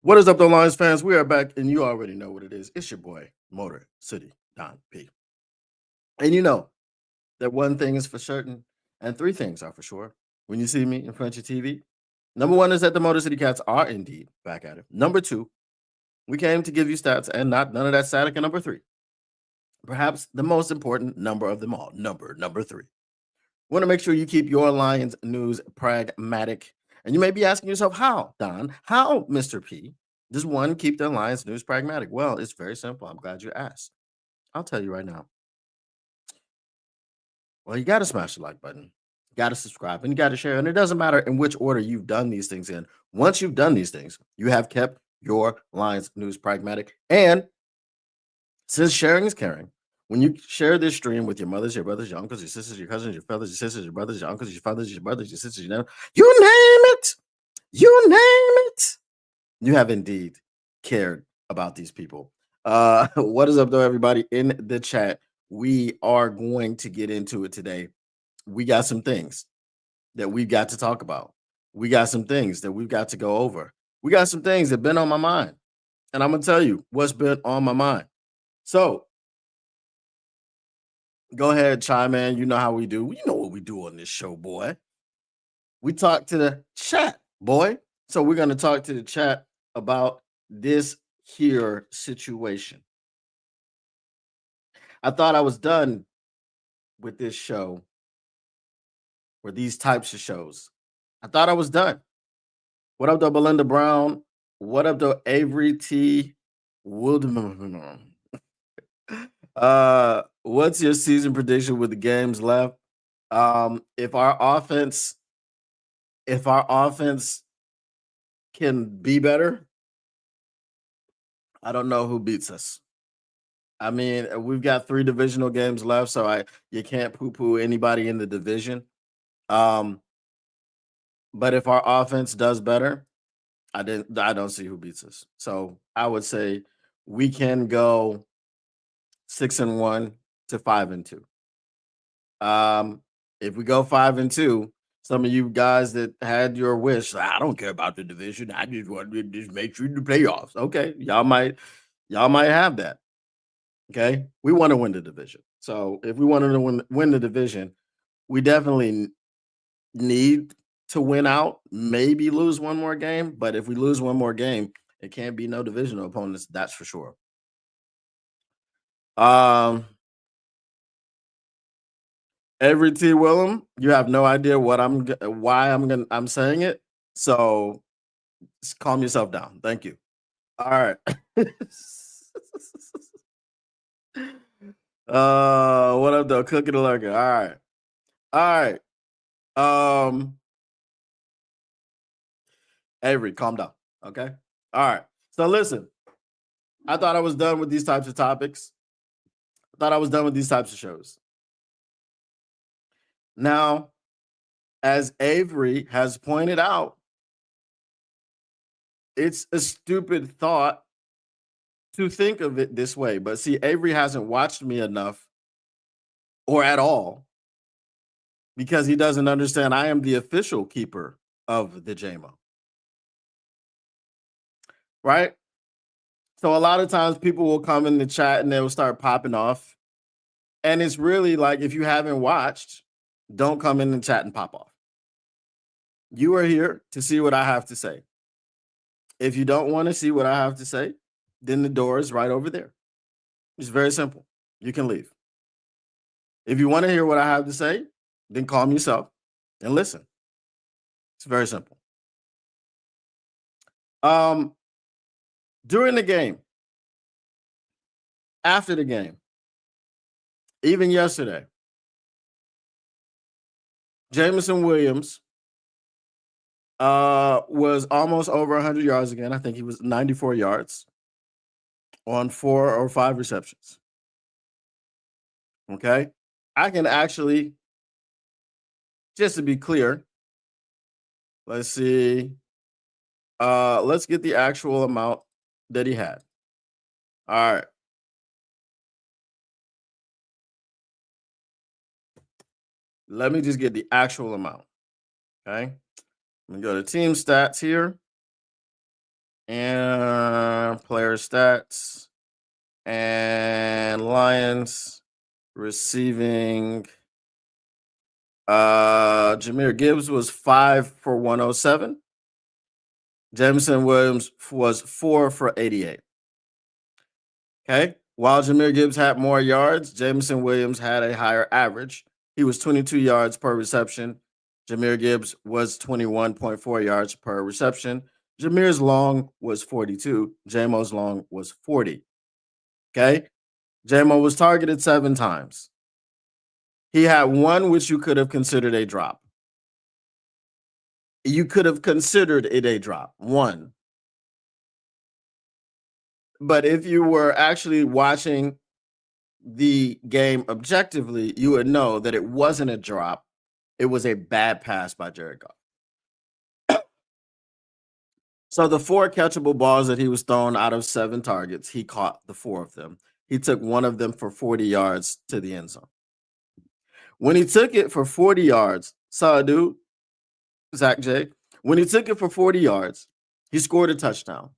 What is up, though, Lions fans? We are back, and you already know what it is. It's your boy, Motor City Don P. And you know that one thing is for certain, and three things are for sure. When you see me in front of your TV, number one is that the Motor City Cats are indeed back at it. Number two, we came to give you stats and not none of that static. And number three, perhaps the most important number of them all, number three. Want to make sure you keep your Lions news pragmatic. And you may be asking yourself, how, Don? How, Mr. P, does one keep their Lions news pragmatic? Well, it's very simple. I'm glad you asked. I'll tell you right now. Well, you got to smash the like button. You got to subscribe and you got to share. And it doesn't matter in which order you've done these things in. Once you've done these things, you have kept your Lions news pragmatic. And since sharing is caring, when you share this stream with your mothers, your brothers, your uncles, your sisters, your cousins, your brothers, your sisters, your brothers, your uncles, your fathers, your brothers, your sisters, you name it, you have indeed cared about these people. What is up, though, everybody in the chat? We are going to get into it today. We got some things that we've got to talk about. We got some things that we've got to go over. We got some things that have been on my mind. And I'm going to tell you what's been on my mind. So go ahead, chime in. You know how we do. You know what we do on this show, boy. We talk to the chat, boy. So we're going to talk to the chat about this here situation. I thought I was done with this show or these types of shows. I thought I was done. What up, though, Belinda Brown? What up, though, Avery T. Woodman? What's your season prediction with the games left? If our offense can be better, I don't know who beats us. I mean, we've got 3 divisional games left, so you can't poo-poo anybody in the division. But if our offense does better, I don't see who beats us. So I would say we can go 6-1 to 5-2. If we go 5-2, some of you guys that had your wish, I don't care about the division. I just want to just make sure the playoffs. Okay, y'all might have that. Okay, we want to win the division. So if we wanted to win the division, we definitely need to win out. Maybe lose one more game, but if we lose one more game, it can't be no divisional opponents. That's for sure. Every T. Willem, you have no idea why I'm saying it. So just calm yourself down. Thank you. All right. What up, though? Cookie the lurker. All right. Avery, calm down. Okay. All right. So listen, I thought I was done with these types of topics. I thought I was done with these types of shows. Now, as Avery has pointed out, it's a stupid thought to think of it this way. But see, Avery hasn't watched me enough or at all because he doesn't understand I am the official keeper of the Jamo. Right? So a lot of times people will come in the chat and they will start popping off. And it's really like, if you haven't watched, don't come in the chat and pop off. You are here to see what I have to say. If you don't want to see what I have to say, then the door is right over there. It's very simple. You can leave. If you want to hear what I have to say, then calm yourself and listen. It's very simple. During the game, after the game, even yesterday, Jameson Williams was almost over 100 yards again. I think he was 94 yards on 4 or 5 receptions. Okay. I can actually, just to be clear, let's see. Let's get the actual amount that he had. All right. Let me just get the actual amount. Okay. Let me go to team stats here. And player stats. And Lions receiving. Jahmyr Gibbs was 5 for 107. Jameson Williams was 4 for 88. Okay. While Jahmyr Gibbs had more yards, Jameson Williams had a higher average. He was 22 yards per reception. Jahmyr Gibbs was 21.4 yards per reception. Jameer's long was 42. Jamo's long was 40. Okay. Jamo was targeted 7 times. He had one which you could have considered a drop. You could have considered it a drop. One. But if you were actually watching the game objectively, you would know that it wasn't a drop. It was a bad pass by Jared Goff. So the 4 catchable balls that he was thrown out of 7 targets, he caught the 4 of them. He took one of them for 40 yards to the end zone. When he took it for 40 yards, saw a dude, Zach J. When he took it for 40 yards, he scored a touchdown.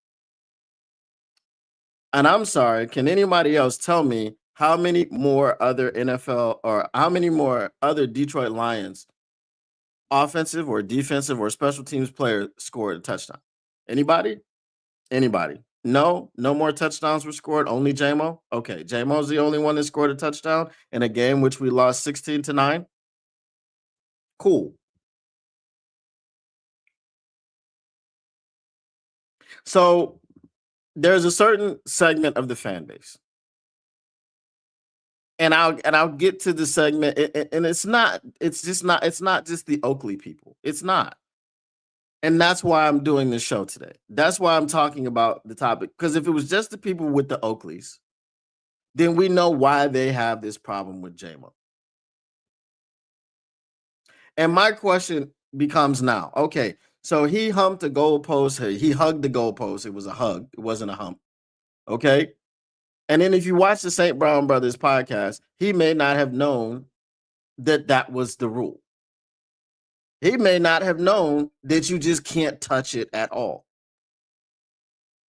And I'm sorry, can anybody else tell me how many more other NFL or how many more other Detroit Lions offensive or defensive or special teams players scored a touchdown? Anybody? Anybody? No more touchdowns were scored. Only Jamo. Okay, Jamo's the only one that scored a touchdown in a game which we lost 16-9. Cool. So there's a certain segment of the fan base, and I'll get to the segment, and it's not just the Oakley people. It's not. And that's why I'm doing this show today. That's why I'm talking about the topic. Because if it was just the people with the Oakleys, then we know why they have this problem with Jamo. And my question becomes now, okay, so he humped the goalpost. He hugged the goalpost. It was a hug. It wasn't a hump. Okay. And then if you watch the St. Brown Brothers podcast, he may not have known that that was the rule. He may not have known that you just can't touch it at all.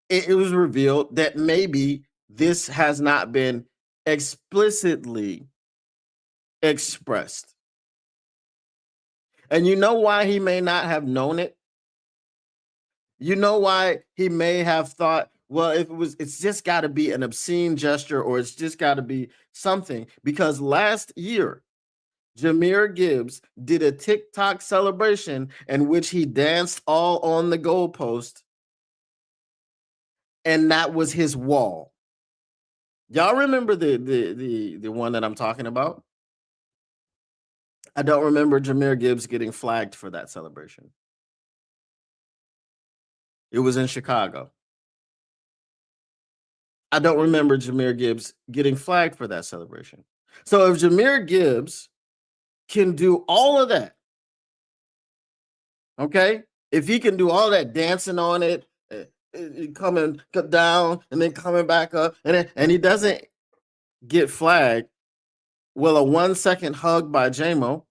It was revealed that maybe this has not been explicitly expressed. And you know why he may not have known it? You know why he may have thought, well, it's just got to be an obscene gesture or it's just got to be something. Because last year, Jahmyr Gibbs did a TikTok celebration in which he danced all on the goalpost, and that was his wall. Y'all remember the one that I'm talking about? I don't remember Jahmyr Gibbs getting flagged for that celebration. It was in Chicago. I don't remember Jahmyr Gibbs getting flagged for that celebration. So if Jahmyr Gibbs can do all of that, okay? If he can do all that dancing on it, coming down and then coming back up, and he doesn't get flagged, well, a 1-second hug by Jamo,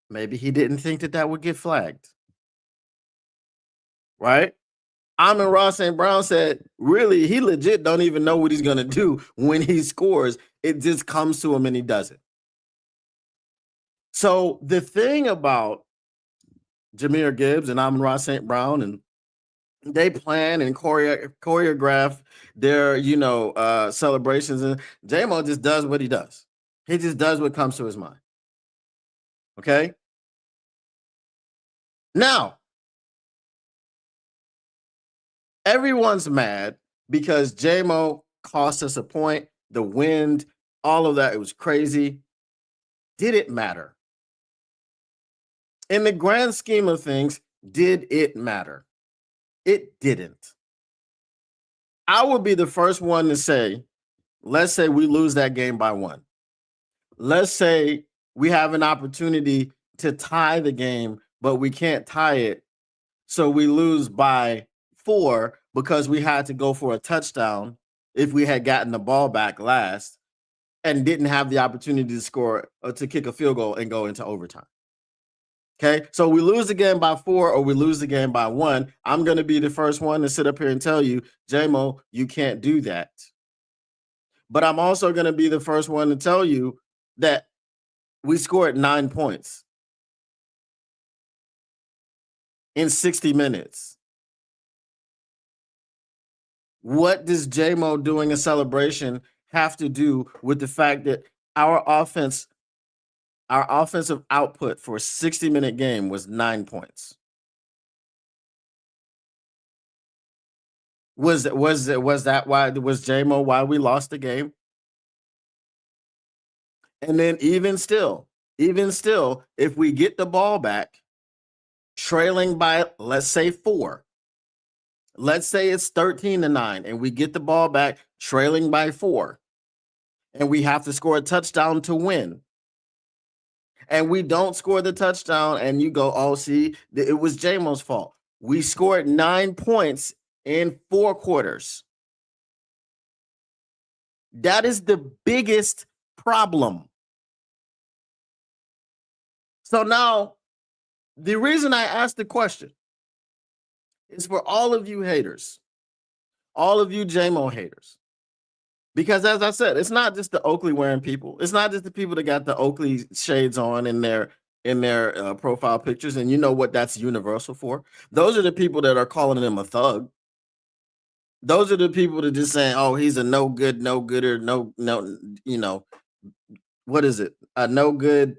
maybe he didn't think that would get flagged, right? Amon-Ra St. Brown said, really, he legit don't even know what he's going to do when he scores. It just comes to him and he does it. So the thing about Jahmyr Gibbs and Amon-Ra St. Brown, and they plan and choreograph their, celebrations, and Jamo just does what he does. He just does what comes to his mind. Okay? Now, everyone's mad because Jamo cost us a point, the wind, all of that. It was crazy. Did it matter? In the grand scheme of things, did it matter? It didn't. I would be the first one to say, let's say we lose that game by 1. Let's say we have an opportunity to tie the game, but we can't tie it. So we lose by 4 because we had to go for a touchdown if we had gotten the ball back last and didn't have the opportunity to score or to kick a field goal and go into overtime. Okay, so we lose the game by 4 or we lose the game by 1. I'm going to be the first one to sit up here and tell you, Jamo, you can't do that. But I'm also going to be the first one to tell you that we scored 9 points in 60 minutes. What does Jamo doing a celebration have to do with the fact that our offensive output for a 60-minute game was 9 points? Was that why was Jamo why we lost the game? And then even still, if we get the ball back, trailing by let's say 4, let's say it's 13-9, and we get the ball back trailing by 4, and we have to score a touchdown to win. And we don't score the touchdown, and you go, oh, see, it was Jamo's fault. We scored 9 points in 4 quarters. That is the biggest problem. So now, the reason I asked the question is for all of you haters, all of you Jamo haters. Because as I said, it's not just the Oakley wearing people. It's not just the people that got the Oakley shades on in their profile pictures. And you know what that's universal for? Those are the people that are calling him a thug. Those are the people that just saying, oh, he's a no good, no gooder, no, you know, what is it? A no good,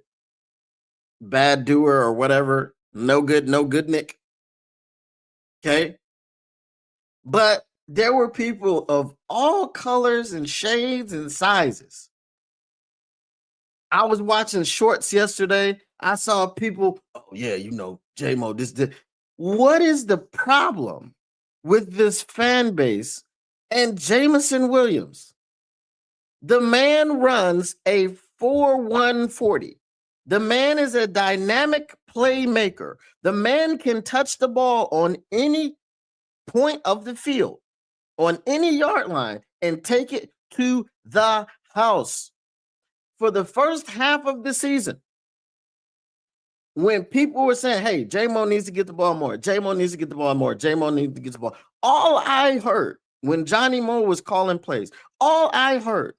bad doer or whatever. No good, no good Nick. Okay. But there were people of all colors and shades and sizes. I was watching shorts yesterday. I saw people, oh yeah, you know, Jamo, this. What is the problem with this fan base and Jameson Williams? The man runs a 4.140. The man is a dynamic playmaker. The man can touch the ball on any point of the field, on any yard line, and take it to the house. For the first half of the season, when people were saying, hey, Jamo needs to get the ball more, Jamo needs to get the ball more, Jamo needs to get the ball, all I heard when Johnny Moe was calling plays, all I heard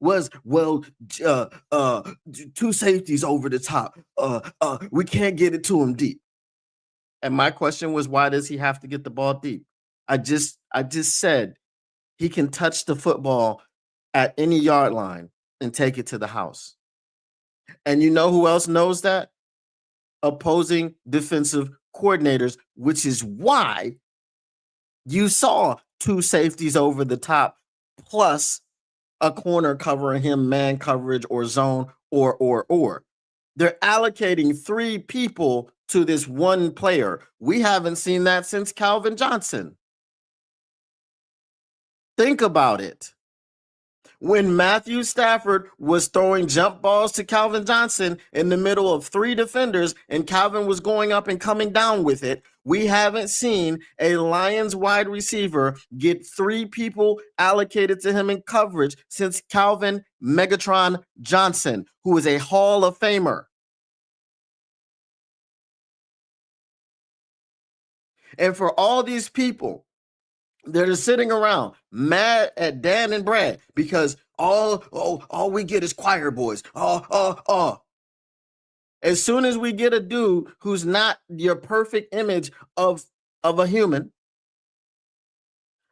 was, well, 2 safeties over the top. We can't get it to him deep. And my question was, why does he have to get the ball deep? I just said he can touch the football at any yard line and take it to the house. And you know who else knows that? Opposing defensive coordinators, which is why you saw 2 safeties over the top plus a corner covering him, man coverage or zone or. They're allocating 3 people to this one player. We haven't seen that since Calvin Johnson. Think about it. When Matthew Stafford was throwing jump balls to Calvin Johnson in the middle of 3 defenders and Calvin was going up and coming down with it, we haven't seen a Lions wide receiver get 3 people allocated to him in coverage since Calvin Megatron Johnson, who is a Hall of Famer. And for all these people that are sitting around mad at Dan and Brad because all we get is choir boys. As soon as we get a dude who's not your perfect image of a human,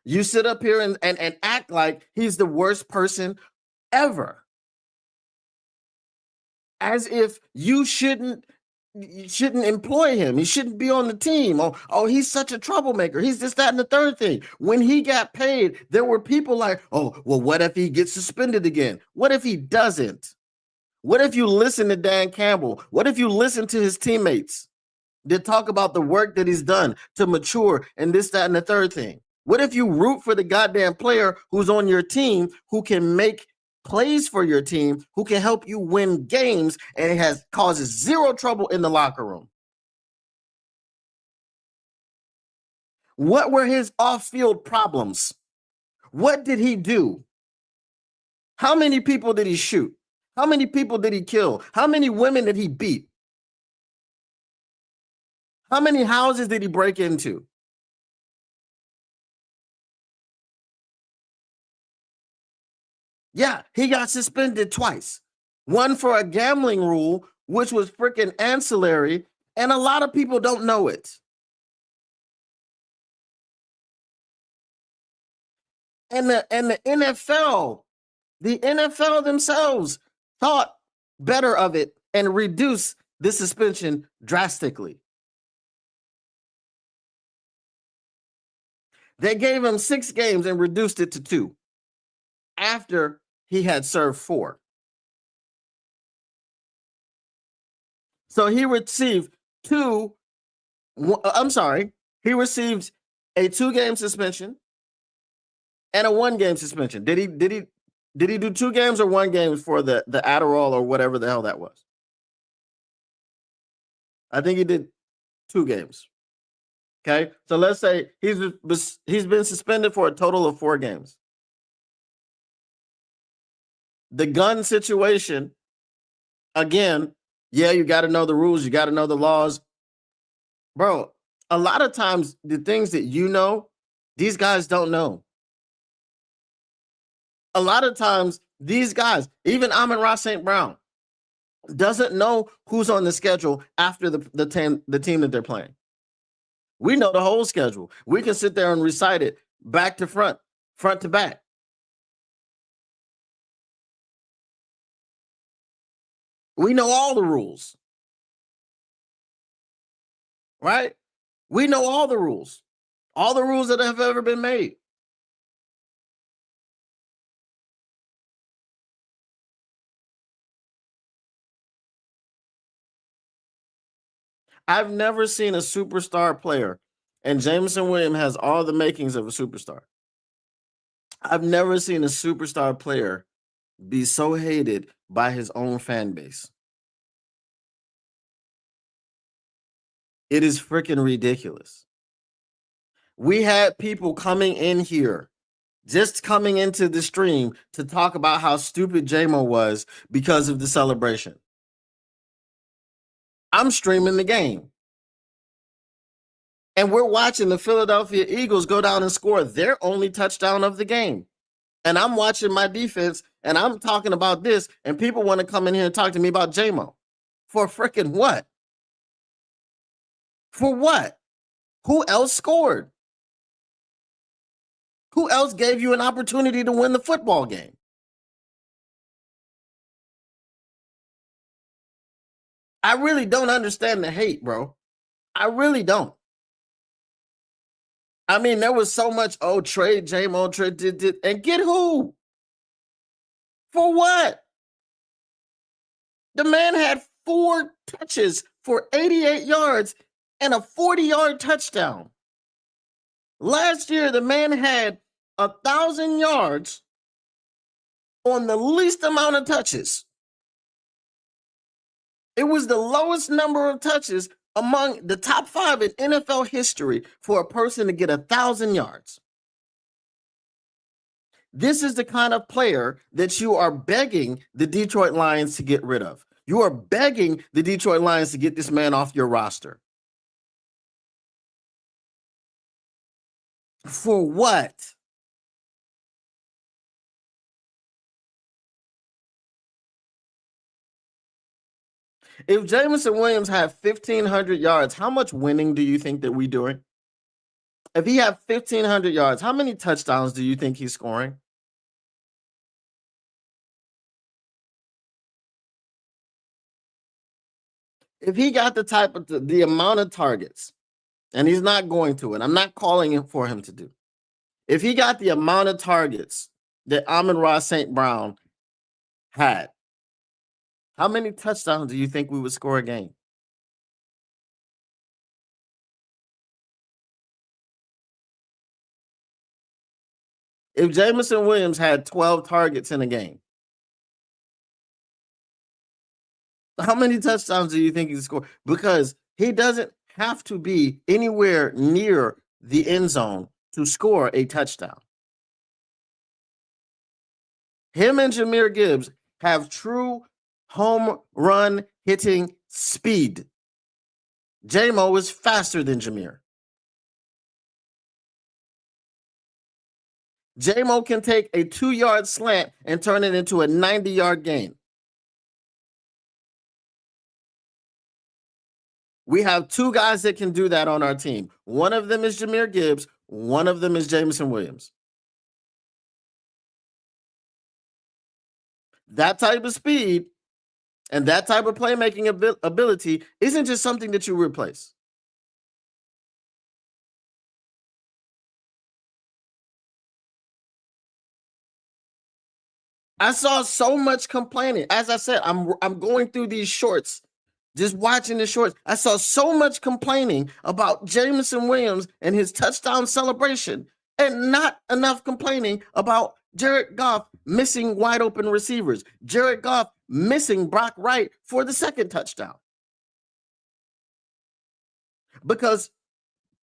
you sit up here and act like he's the worst person ever. As if you shouldn't employ him. He shouldn't be on the team. Oh, he's such a troublemaker. He's this, that, and the third thing. When he got paid, there were people like, oh, well, what if he gets suspended again? What if he doesn't? What if you listen to Dan Campbell? What if you listen to his teammates that talk about the work that he's done to mature and this, that, and the third thing? What if you root for the goddamn player who's on your team who can make plays for your team, who can help you win games, and it causes 0 trouble in the locker room? What were his off-field problems? What did he do? How many people did he shoot? How many people did he kill? How many women did he beat? How many houses did he break into? Yeah, he got suspended twice. One for a gambling rule, which was freaking ancillary, and a lot of people don't know it. And the NFL themselves thought better of it and reduced the suspension drastically. They gave him 6 games and reduced it to 2 after he had served 4. So he received two. I'm sorry, he received a 2-game suspension and a 1-game suspension. Did he do 2 games or 1 game for the Adderall or whatever the hell that was? I think he did 2 games. Okay, so let's say he's been suspended for a total of 4 games. The gun situation, again, yeah, you got to know the rules, you got to know the laws, bro. A lot of times, the things that you know, these guys don't know. A lot of times, these guys, even Amon-Ra St. Brown, doesn't know who's on the schedule after the team that they're playing. We know the whole schedule. We can sit there and recite it back to front to back. We know all the rules, right? We know all the rules that have ever been made. I've never seen a superstar player, and Jameson Williams has all the makings of a superstar. I've never seen a superstar player be so hated by his own fan base. It is freaking ridiculous. We had people coming in here, just coming into the stream to talk about how stupid Jamo was because of the celebration. I'm streaming the game. And we're watching the Philadelphia Eagles go down and score their only touchdown of the game. And I'm watching my defense and I'm talking about this, and people want to come in here and talk to me about Jamo. For freaking what? For what? Who else scored? Who else gave you an opportunity to win the football game? I really don't understand the hate, bro. I really don't. I mean, there was so much, trade Jamo, trade, and get who? For what? The man had 4 touches for 88 yards and a 40-yard touchdown. Last year, the man had 1,000 yards on the least amount of touches. It was the lowest number of touches among the top 5 in NFL history for a person to get 1,000 yards. This is the kind of player that you are begging the Detroit Lions to get rid of. You are begging the Detroit Lions to get this man off your roster. For what? If Jameson Williams had 1,500 yards, how much winning do you think that we're doing? If he had 1,500 yards, how many touchdowns do you think he's scoring? If he got the type of the amount of targets, and he's not going to, and I'm not calling him for him to do. If he got the amount of targets that Amon-Ra St. Brown had, how many touchdowns do you think we would score a game? If Jameson Williams had 12 targets in a game, how many touchdowns do you think he scored? Because he doesn't have to be anywhere near the end zone to score a touchdown. Him and Jahmyr Gibbs have true home run hitting speed. Jamo is faster than Jameer. Jamo can take a 2-yard slant and turn it into a 90-yard gain. We have two guys that can do that on our team. One of them is Jahmyr Gibbs. One of them is Jameson Williams. That type of speed and that type of playmaking ability isn't just something that you replace. I saw so much complaining. As I said, I'm going through these shorts, just watching the shorts. I saw so much complaining about Jameson Williams and his touchdown celebration, and not enough complaining about Jared Goff missing wide open receivers. Jared Goff missing Brock Wright for the second touchdown. Because,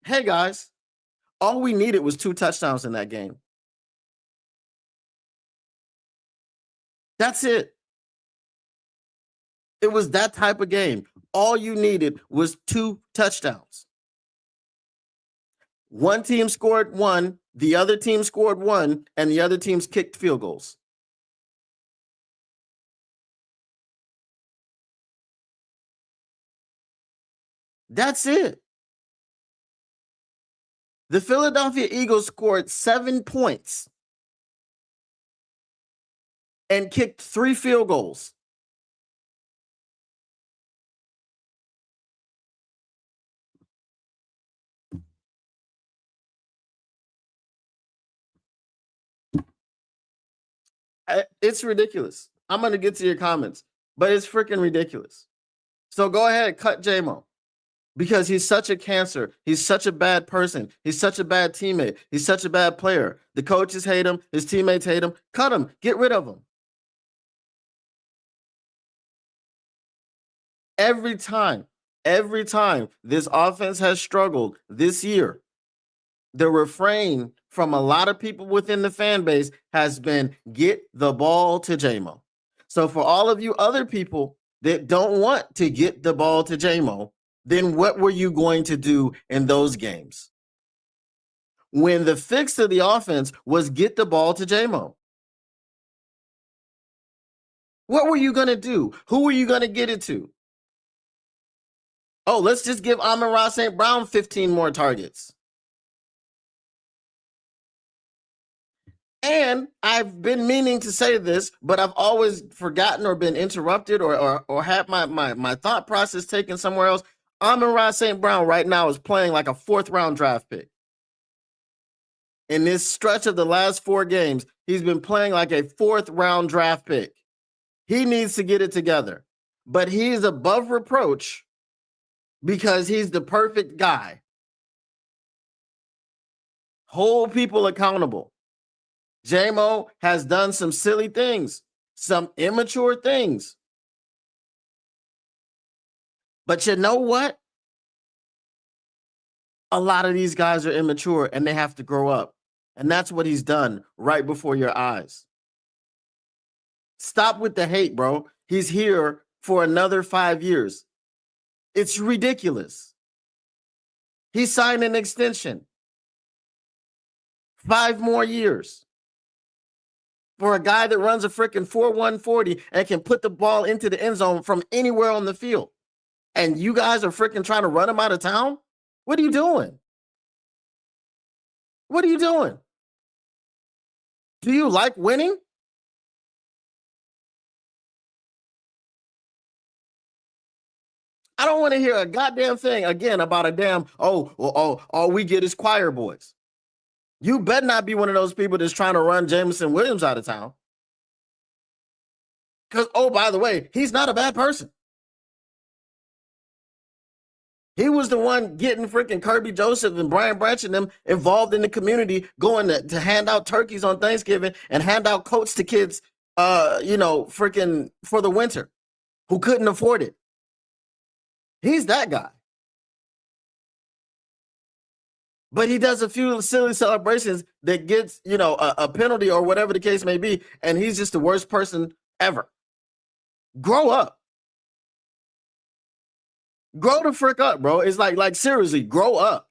hey guys, all we needed was 2 touchdowns in that game. That's it. It was that type of game. All you needed was 2 touchdowns. One team scored 1, the other team scored 1, and the other teams kicked field goals. That's it. The Philadelphia Eagles scored 7 points and kicked 3 field goals. It's ridiculous. I'm going to get to your comments, but it's freaking ridiculous. So go ahead, cut Jamo. Because he's such a cancer. He's such a bad person. He's such a bad teammate. He's such a bad player. The coaches hate him. His teammates hate him. Cut him. Get rid of him. Every time this offense has struggled this year, the refrain from a lot of people within the fan base has been get the ball to Jamo. So for all of you other people that don't want to get the ball to Jamo, then what were you going to do in those games? When the fix to the offense was get the ball to Jamo. What were you going to do? Who were you going to get it to? Oh, let's just give Amon-Ra St. Brown 15 more targets. And I've been meaning to say this, but I've always forgotten or been interrupted or had my thought process taken somewhere else. Amon-Ra St. Brown right now is playing like a 4th-round draft pick. In this stretch of the last 4 games, he's been playing like a 4th-round draft pick. He needs to get it together. But he's above reproach because he's the perfect guy. Hold people accountable. Jamo has done some silly things, some immature things. But you know what? A lot of these guys are immature and they have to grow up. And that's what he's done right before your eyes. Stop with the hate, bro. He's here for another 5 years. It's ridiculous. He signed an extension. 5 more years. For a guy that runs a freaking 4.1 40 and can put the ball into the end zone from anywhere on the field. And you guys are freaking trying to run him out of town? What are you doing? What are you doing? Do you like winning? I don't want to hear a goddamn thing again about a damn, all we get is choir boys. You better not be one of those people that's trying to run Jameson Williams out of town. Because, oh, by the way, he's not a bad person. He was the one getting freaking Kirby Joseph and Brian Branch and them involved in the community, going to hand out turkeys on Thanksgiving and hand out coats to kids, freaking for the winter who couldn't afford it. He's that guy. But he does a few silly celebrations that gets, a penalty or whatever the case may be, and he's just the worst person ever. Grow up. Grow the frick up, bro. It's like seriously, grow up.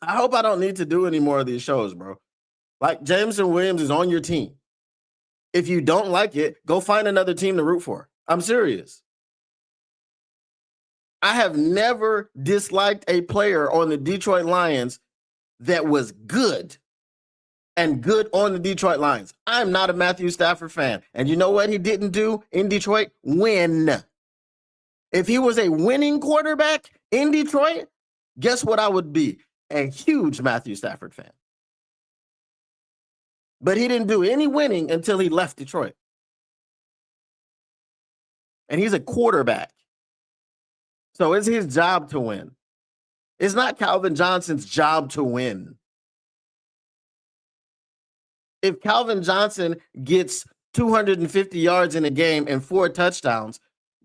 I hope I don't need to do any more of these shows, bro. Like Jameson Williams is on your team. If you don't like it, go find another team to root for. I'm serious. I have never disliked a player on the Detroit Lions that was good and good on the Detroit Lions. I'm not a Matthew Stafford fan. And you know what he didn't do in Detroit? Win. If he was a winning quarterback in Detroit, guess what I would be? A huge Matthew Stafford fan. But he didn't do any winning until he left Detroit. And he's a quarterback. So it's his job to win. It's not Calvin Johnson's job to win. If Calvin Johnson gets 250 yards in a game and 4 touchdowns,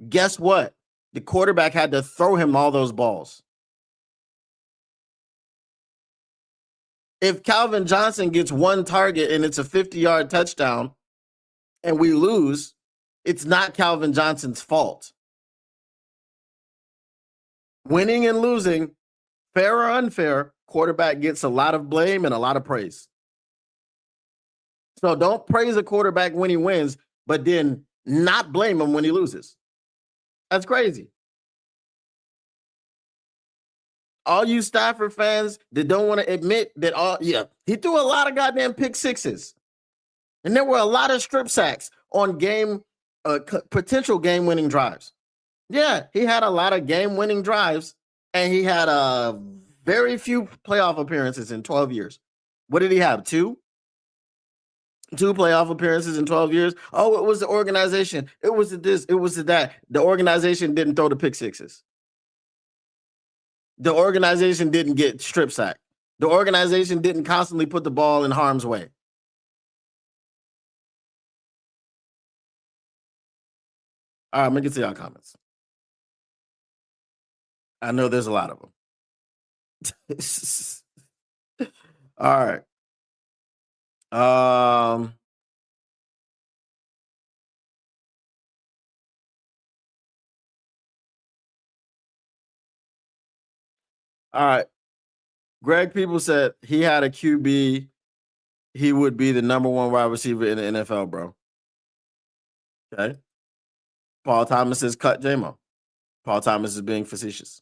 guess what? The quarterback had to throw him all those balls. If Calvin Johnson gets 1 target and it's a 50-yard touchdown and we lose, it's not Calvin Johnson's fault. Winning and losing, fair or unfair, quarterback gets a lot of blame and a lot of praise. So don't praise a quarterback when he wins, but then not blame him when he loses. That's crazy. All you Stafford fans that don't want to admit that, he threw a lot of goddamn pick sixes. And there were a lot of strip sacks on potential game-winning drives. Yeah, he had a lot of game-winning drives, and he had very few playoff appearances in 12 years. What did he have? 2? 2 playoff appearances in 12 years. Oh, it was the organization. It was this. It was that. The organization didn't throw the pick sixes. The organization didn't get strip sacked. The organization didn't constantly put the ball in harm's way. All right, make it to y'all comments. I know there's a lot of them. All right. All right. Greg People said he had a QB. He would be the number 1 wide receiver in the NFL, bro. Okay. Paul Thomas says cut Jamo. Paul Thomas is being facetious.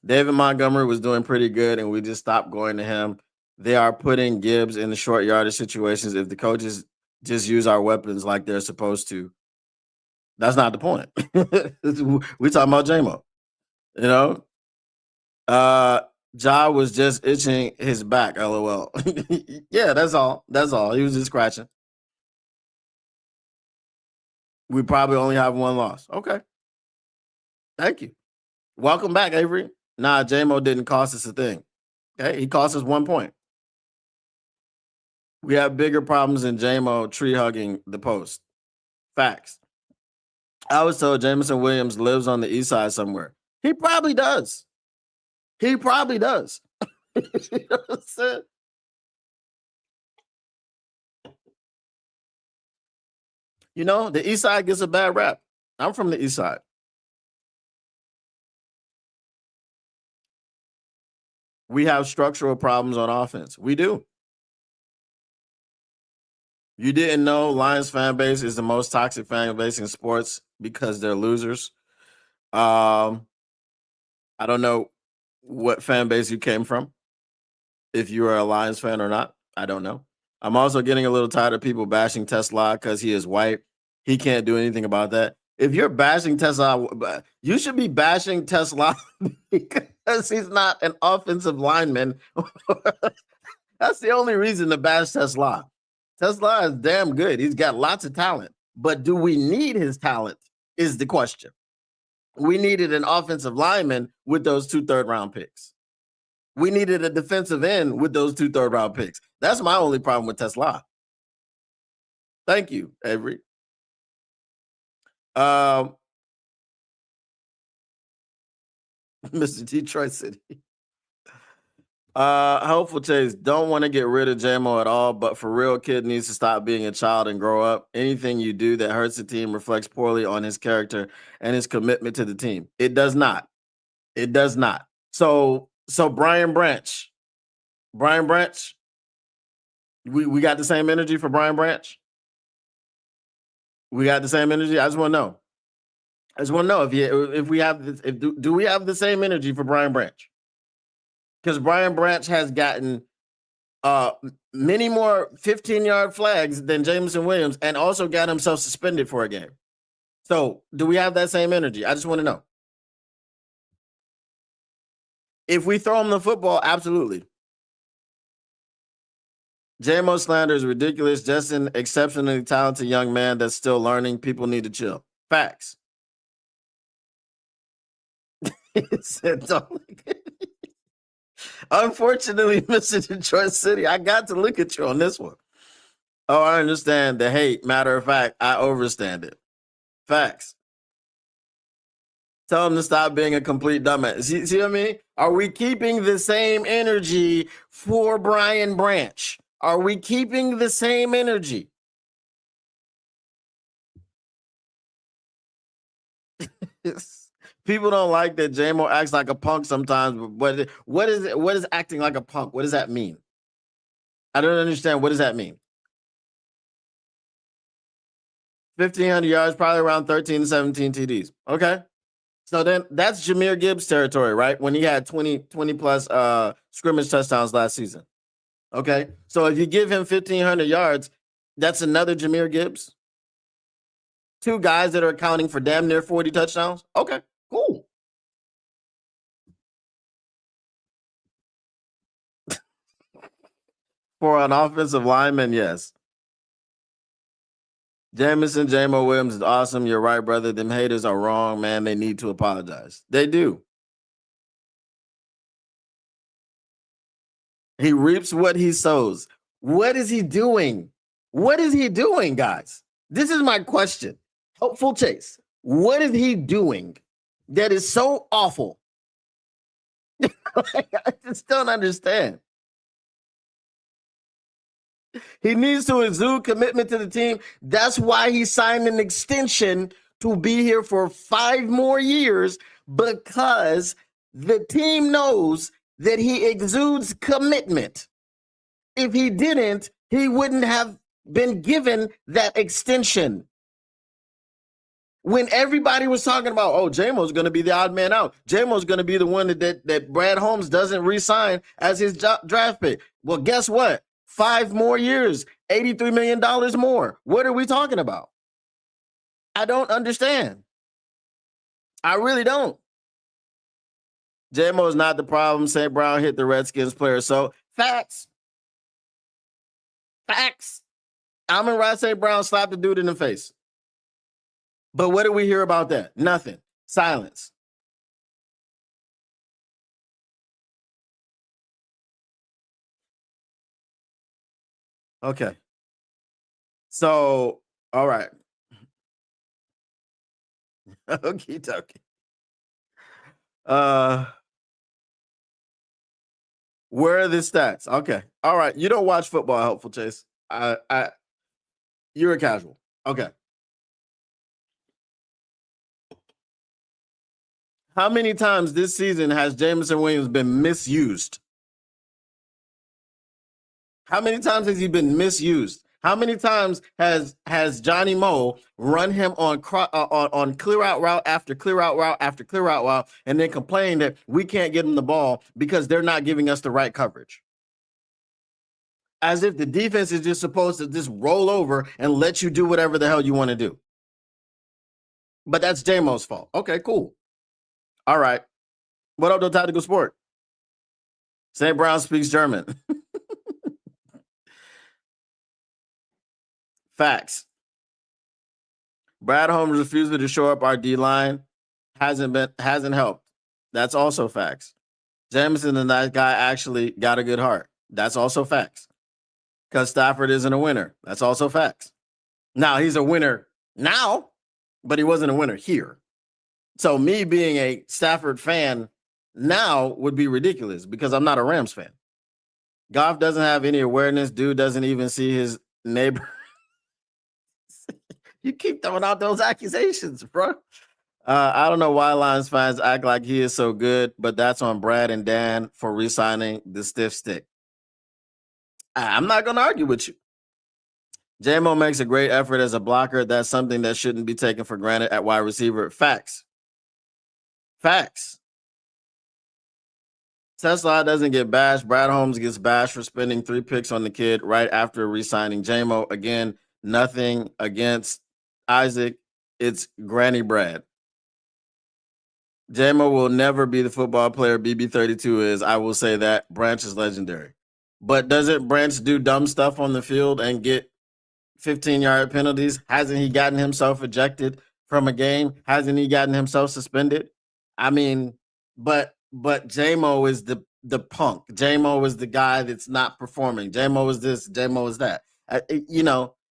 David Montgomery was doing pretty good, and we just stopped going to him. They are putting Gibbs in the short yardage situations. If the coaches just use our weapons like they're supposed to, that's not the point. We're talking about Jamo. You know? Ja was just itching his back, LOL. Yeah, that's all. That's all. He was just scratching. We probably only have 1 loss. Okay. Thank you. Welcome back, Avery. Nah, Jamo didn't cost us a thing. Okay, he cost us 1 point. We have bigger problems than Jamo tree hugging the post. Facts. I was told Jameson Williams lives on the east side somewhere. He probably does. He probably does. You know what I'm saying? You know, the east side gets a bad rap. I'm from the east side. We have structural problems on offense. We do. You didn't know Lions fan base is the most toxic fan base in sports because they're losers. I don't know what fan base you came from, if you are a Lions fan or not. I don't know. I'm also getting a little tired of people bashing Tesla because he is white. He can't do anything about that. If you're bashing Tesla, you should be bashing Tesla because he's not an offensive lineman. That's the only reason to bash Tesla. Tesla is damn good. He's got lots of talent. But do we need his talent is the question. We needed an offensive lineman with those 2 third-round picks. We needed a defensive end with those 2 third-round picks. That's my only problem with Tesla. Thank you, Avery. Mr. Detroit City. Hopeful Chase don't want to get rid of Jamo at all, but for real, kid needs to stop being a child and grow up. Anything you do that hurts the team reflects poorly on his character and his commitment to the team. It does not. It does not. So Brian Branch, we got the same energy for Brian Branch. We got the same energy. I just want to know. I just want to know if we have this, if do we have the same energy for Brian Branch? Because Brian Branch has gotten uh many more 15-yard flags than Jameson Williams and also got himself suspended for a game. So do we have that same energy? I just want to know. If we throw him the football, absolutely. JMO slander is ridiculous. Just an exceptionally talented young man that's still learning. People need to chill. Facts. He said, "Don't look at me." Unfortunately, Mr. Detroit City, I got to look at you on this one. Oh, I understand the hate. Matter of fact, I overstand it. Facts. Tell him to stop being a complete dumbass. See what I mean? Are we keeping the same energy for Brian Branch? Are we keeping the same energy? People don't like that Jamo acts like a punk sometimes. But what is it? What is acting like a punk? What does that mean? I don't understand. What does that mean? 1,500 yards, probably around 13 to 17 TDs. Okay. So then that's Jahmyr Gibbs territory, right? When he had 20 plus scrimmage touchdowns last season. Okay. So if you give him 1,500 yards, that's another Jahmyr Gibbs. Two guys that are accounting for damn near 40 touchdowns. Okay, cool. For an offensive lineman, yes. Jamison, Jamo Williams is awesome. You're right, brother. Them haters are wrong, man. They need to apologize. They do. He reaps what he sows. What is he doing? What is he doing, guys? This is my question. Hopeful Chase. What is he doing that is so awful? I just don't understand. He needs to exude commitment to the team. That's why he signed an extension to be here for 5 more years, because the team knows that he exudes commitment. If he didn't, he wouldn't have been given that extension. When everybody was talking about, oh, Jamo's going to be the odd man out. Jamo's going to be the one that Brad Holmes doesn't re-sign as his draft pick. Well, guess what? 5 more years, $83 million more. What are we talking about? I don't understand. I really don't. Jamo is not the problem. St. Brown hit the Redskins player. So facts. Facts. Amon-Ra St. Brown slapped the dude in the face. But what do we hear about that? Nothing. Silence. Okay. So, all right. Okie dokie. Where are the stats? Okay. All right. You don't watch football, Helpful Chase. You're a casual. Okay. How many times this season has Jameson Williams been misused? How many times has he been misused? How many times has Johnny Moe run him on clear out route after clear out route after clear out route, and then complain that we can't get him the ball because they're not giving us the right coverage? As if the defense is just supposed to just roll over and let you do whatever the hell you want to do. But that's Jamo's fault. Okay, cool. All right. What up, though, Tactical Sport? St. Brown speaks German. Facts. Brad Holmes' refusal to show up our D line hasn't helped. That's also facts. Jameson and that guy actually got a good heart. That's also facts. Because Stafford isn't a winner. That's also facts. Now he's a winner now, but he wasn't a winner here. So me being a Stafford fan now would be ridiculous because I'm not a Rams fan. Goff doesn't have any awareness. Dude doesn't even see his neighbor. You keep throwing out those accusations, bro. I don't know why Lions fans act like he is so good, but that's on Brad and Dan for re-signing the stiff stick. I'm not going to argue with you. Jamo makes a great effort as a blocker. That's something that shouldn't be taken for granted at wide receiver. Facts. Facts. Tesla doesn't get bashed. Brad Holmes gets bashed for spending 3 picks on the kid right after re-signing Jamo. Again, nothing against Isaac. It's Granny Brad. Jamo will never be the football player BB32 is. I will say that. Branch is legendary. But doesn't Branch do dumb stuff on the field and get 15-yard penalties? Hasn't he gotten himself ejected from a game? Hasn't he gotten himself suspended? I mean, but Jamo is the punk. Jamo is the guy that's not performing. Jamo is this. Jamo is that.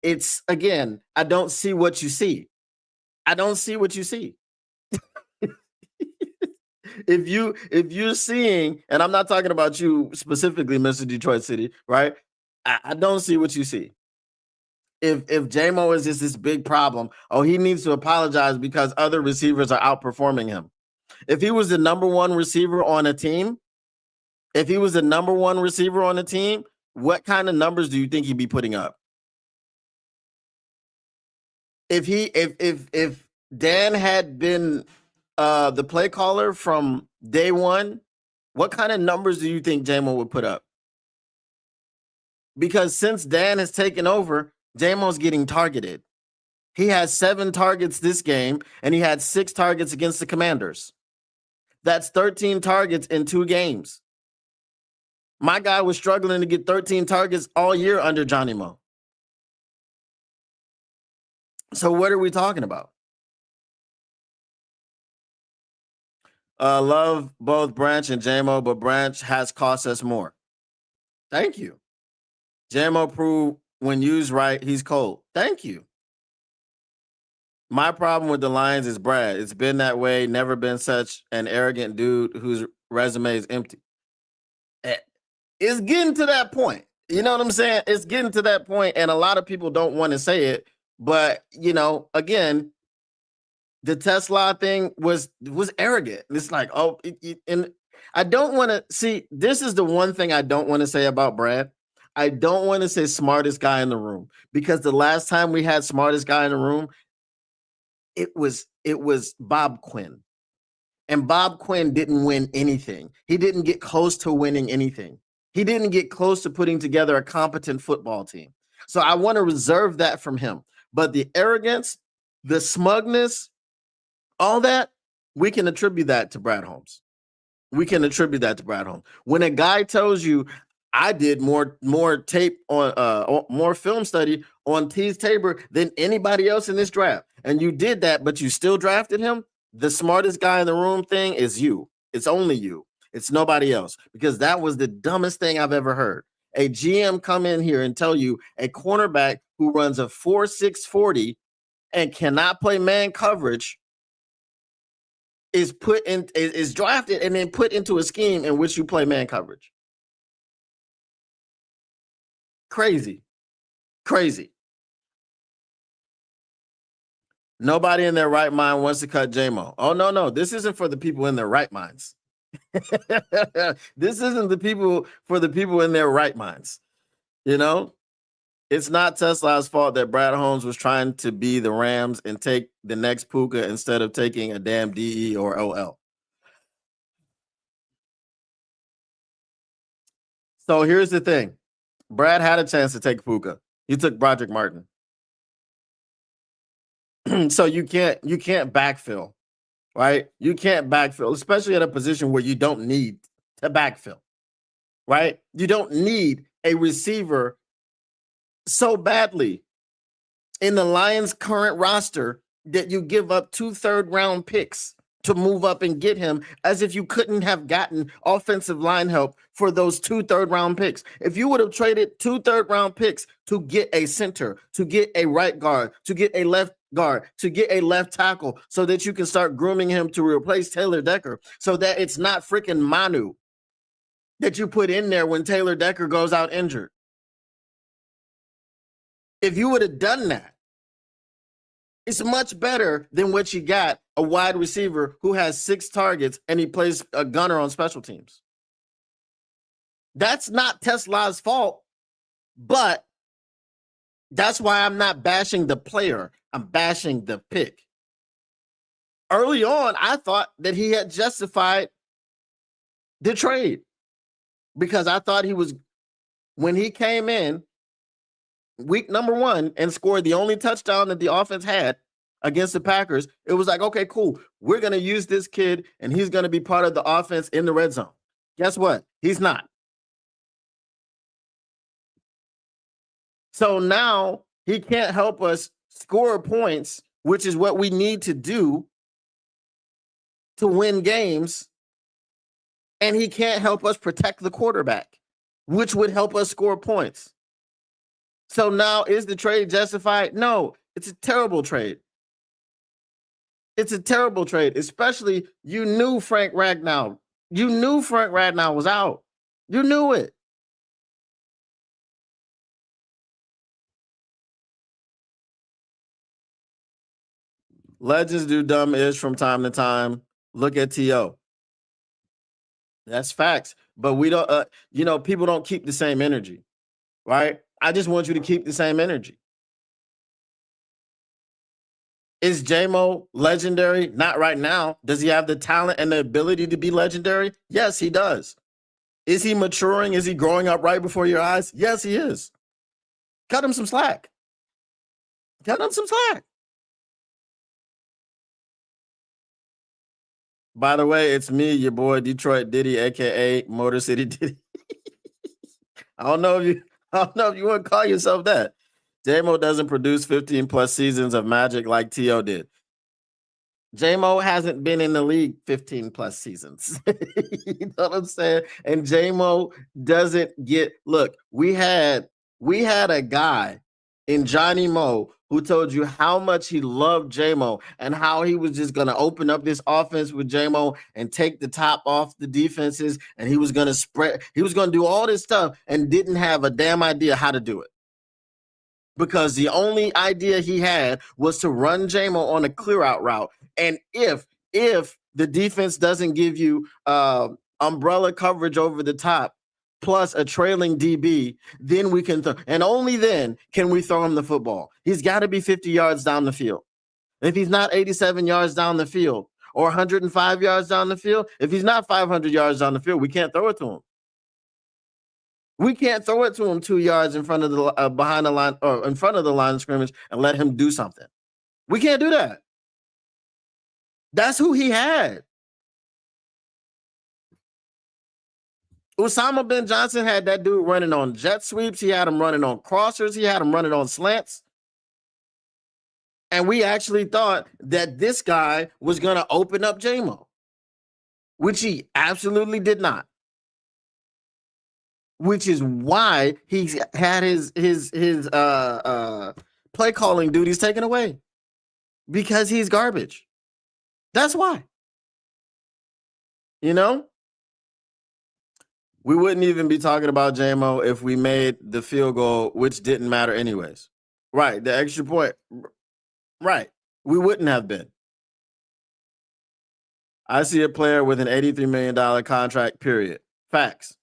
It's again. I don't see what you see. I don't see what you see. If you're seeing, and I'm not talking about you specifically, Mr. Detroit City, right? I don't see what you see. If Jamo is just this big problem, he needs to apologize because other receivers are outperforming him. If he was the number one receiver on a team, what kind of numbers do you think he'd be putting up? If Dan had been the play caller from day one, what kind of numbers do you think Jamo would put up? Because since Dan has taken over, Jamo's getting targeted. He has 7 targets this game, and he had 6 targets against the Commanders. That's 13 targets in 2 games. My guy was struggling to get 13 targets all year under Johnny Mo. So what are we talking about? Love both Branch and Jamo, but Branch has cost us more. Thank you. Jamo proved when used right, he's cold. Thank you. My problem with the Lions is Brad. It's been that way. Never been such an arrogant dude whose resume is empty. It's getting to that point. You know what I'm saying? It's getting to that point, and a lot of people don't want to say it. But, again, the Tesla thing was arrogant. It's like, and I don't want to see. This is the one thing I don't want to say about Brad. I don't want to say smartest guy in the room, because the last time we had smartest guy in the room, it was Bob Quinn. And Bob Quinn didn't win anything. He didn't get close to winning anything. He didn't get close to putting together a competent football team. So I want to reserve that from him. But the arrogance, the smugness, all that, we can attribute that to Brad Holmes. When a guy tells you, I did more tape on more film study on Teez Tabor than anybody else in this draft, and you did that, but you still drafted him, the smartest guy in the room thing is you. It's only you. It's nobody else, because that was the dumbest thing I've ever heard. A GM come in here and tell you a cornerback who runs a 4.6 40 and cannot play man coverage is drafted and then put into a scheme in which you play man coverage. Crazy. Nobody in their right mind wants to cut Jamo. Oh, no. This isn't for the people in their right minds. This isn't for the people in their right minds. It's not Tesla's fault that Brad Holmes was trying to be the Rams and take the next Puka instead of taking a damn DE or OL. So here's the thing. Brad had a chance to take Puka. He took Broderick Martin. So you can't backfill, right? You can't backfill, especially at a position where you don't need to backfill, right? You don't need a receiver so badly in the Lions' current roster that you give up 2 third-round picks to move up and get him, as if you couldn't have gotten offensive line help for those 2 third-round picks. If you would have traded 2 third-round picks to get a center, to get a right guard, to get a left guard, to get a left tackle, so that you can start grooming him to replace Taylor Decker, so that it's not freaking Manu. that you put in there when Taylor Decker goes out injured. If you would have done that, it's much better than what you got, a wide receiver who has 6 targets and he plays a gunner on special teams. That's not Tesla's fault, but that's why I'm not bashing the player. I'm bashing the pick. Early on, I thought that he had justified the trade because I thought he was, when he came in week number 1 and scored the only touchdown that the offense had against the Packers, it was like, okay, cool. We're going to use this kid and he's going to be part of the offense in the red zone. Guess what? He's not. So now he can't help us score points, which is what we need to do to win games. And he can't help us protect the quarterback, which would help us score points. So now, is the trade justified? No, it's a terrible trade. It's a terrible trade, especially you knew Frank Ragnow. You knew Frank Ragnow was out. You knew it. Legends do dumb ish from time to time. Look at T.O. That's facts. But we don't, people don't keep the same energy, right? I just want you to keep the same energy. Is Jamo legendary? Not right now. Does he have the talent and the ability to be legendary? Yes, he does. Is he maturing? Is he growing up right before your eyes? Yes, he is. Cut him some slack. Cut him some slack. By the way, it's me, your boy Detroit Diddy, aka Motor City Diddy. I don't know if you want to call yourself that. Jamo doesn't produce 15 plus seasons of magic like T.O. did. Jamo hasn't been in the league 15 plus seasons. You know what I'm saying? And Jamo doesn't get, look, we had a guy in Johnny Moe who told you how much he loved Jamo and how he was just going to open up this offense with Jamo and take the top off the defenses, and he was going to spread, he was going to do all this stuff and didn't have a damn idea how to do it. Because the only idea he had was to run Jamo on a clear out route. And if the defense doesn't give you umbrella coverage over the top plus a trailing DB, then we can and only then can we throw him the football. He's got to be 50 yards down the field. If he's not 87 yards down the field or 105 yards down the field, if he's not 500 yards down the field, we can't throw it to him. We can't throw it to him 2 yards in front of the behind the line or in front of the line of scrimmage and let him do something. We can't do that. That's who he had. Osama bin Johnson had that dude running on jet sweeps. He had him running on crossers. He had him running on slants. And we actually thought that this guy was going to open up Jamo, which he absolutely did not. Which is why he's had his play calling duties taken away, because he's garbage. That's why. You know, we wouldn't even be talking about Jamo if we made the field goal, which didn't matter anyways. Right, the extra point. Right, we wouldn't have been. I see a player with an $83 million contract, period. Facts.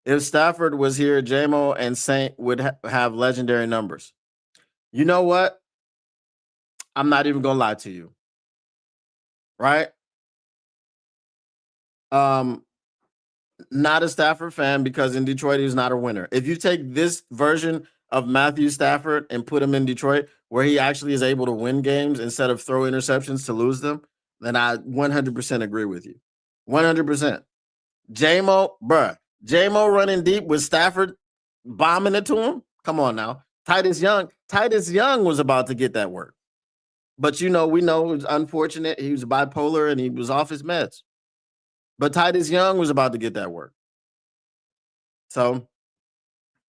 If Stafford was here, Jamo and Saint would have legendary numbers. You know what? I'm not even gonna lie to you. Right? Not a Stafford fan, because in Detroit he's not a winner. If you take this version of Matthew Stafford and put him in Detroit, where he actually is able to win games instead of throw interceptions to lose them, then I 100% agree with you. 100%. Jamo running deep with Stafford bombing it to him. Come on now. Titus Young was about to get that work. But we know it was unfortunate. He was bipolar and he was off his meds. But Titus Young was about to get that work. So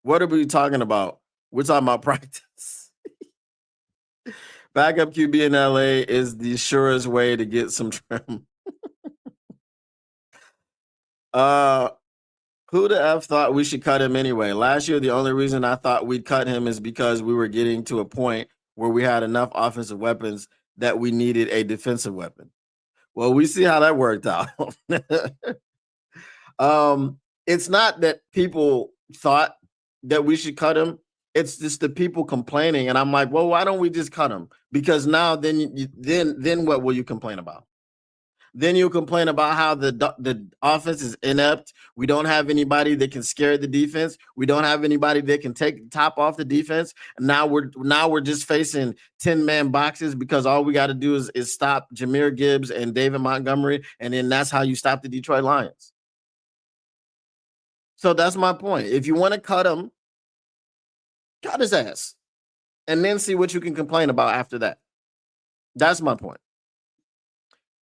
what are we talking about? We're talking about practice. Backup QB in LA is the surest way to get some trim. Uh, who the F thought we should cut him anyway? Last year, the only reason I thought we'd cut him is because we were getting to a point where we had enough offensive weapons that we needed a defensive weapon. Well, we see how that worked out. It's not that people thought that we should cut him. It's just the people complaining, and I'm like, well, why don't we just cut him? Because now, then what will you complain about? Then you'll complain about how the offense is inept. We don't have anybody that can scare the defense. We don't have anybody that can take the top off the defense. And now we're just facing 10-man boxes because all we got to do is stop Jahmyr Gibbs and David Montgomery, and then that's how you stop the Detroit Lions. So that's my point. If you want to cut him, cut his ass, and then see what you can complain about after that. That's my point.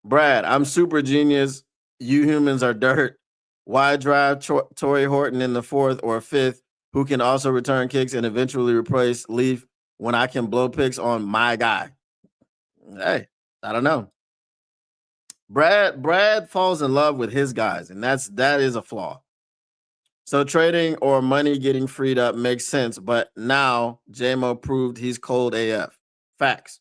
Brad, I'm super genius. You humans are dirt. Why drive Torrey Horton in the fourth or fifth, who can also return kicks and eventually replace Leaf when I can blow picks on my guy? Hey, I don't know. Brad falls in love with his guys, and that is a flaw. So trading or money getting freed up makes sense, but now Jamo proved he's cold AF. Facts.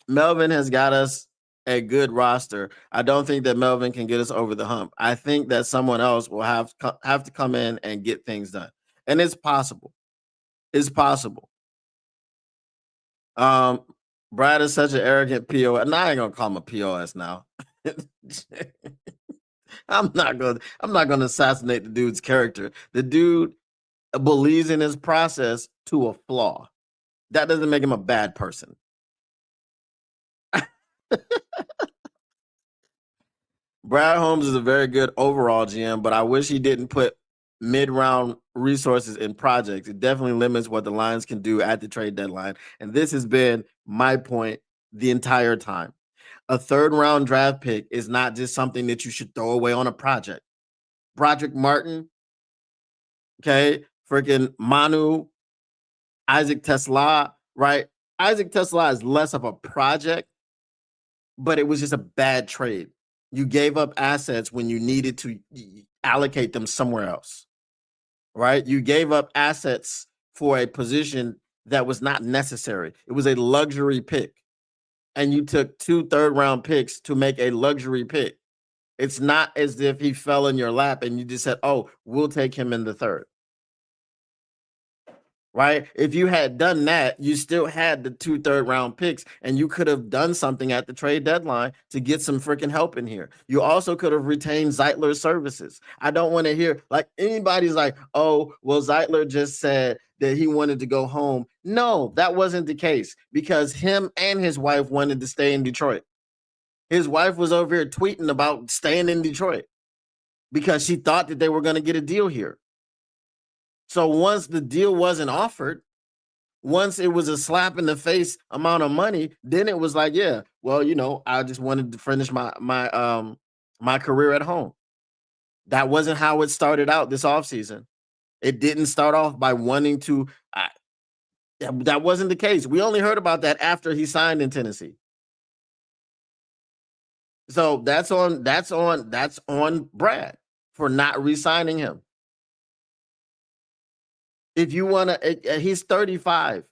Melvin has got us a good roster. I don't think that Melvin can get us over the hump. I think that someone else will have to come in and get things done. And it's possible. It's possible. Brad is such an arrogant POS. And I ain't gonna call him a POS now. I'm not gonna assassinate the dude's character. The dude believes in his process to a flaw. That doesn't make him a bad person. Brad Holmes is a very good overall GM, but I wish he didn't put mid-round resources in projects. It definitely limits what the Lions can do at the trade deadline. And this has been my point the entire time. A third-round draft pick is not just something that you should throw away on a project. Broderick Martin, okay, freaking Manu, Isaac Tesla, right? Isaac Tesla is less of a project, but it was just a bad trade. You gave up assets when you needed to allocate them somewhere else, right? You gave up assets for a position that was not necessary. It was a luxury pick. And you took 2 third-round picks to make a luxury pick. It's not as if he fell in your lap and you just said, oh, we'll take him in the third. Right? If you had done that, you still had the 2 third-round picks, and you could have done something at the trade deadline to get some freaking help in here. You also could have retained Zeitler's services. I don't want to hear like anybody's like, oh, well, Zeitler just said that he wanted to go home. No, that wasn't the case because him and his wife wanted to stay in Detroit. His wife was over here tweeting about staying in Detroit because she thought that they were going to get a deal here. So once the deal wasn't offered, once it was a slap in the face amount of money, then it was like, yeah, well, I just wanted to finish my career at home. That wasn't how it started out this offseason. It didn't start off by wanting to. That wasn't the case. We only heard about that after he signed in Tennessee. So that's on Brad for not re-signing him. If you want to, he's 35.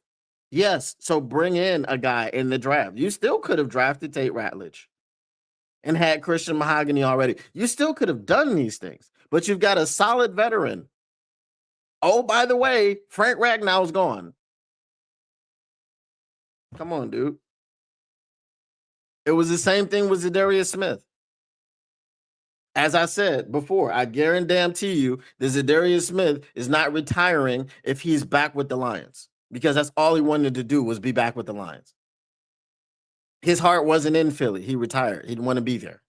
Yes, so bring in a guy in the draft. You still could have drafted Tate Ratledge and had Christian Mahogany already. You still could have done these things, but you've got a solid veteran. Oh, by the way, Frank Ragnow's gone. Come on, dude. It was the same thing with Zadarius Smith. As I said before, I guarantee you that Zadarius Smith is not retiring if he's back with the Lions because that's all he wanted to do was be back with the Lions. His heart wasn't in Philly. He retired. He didn't want to be there.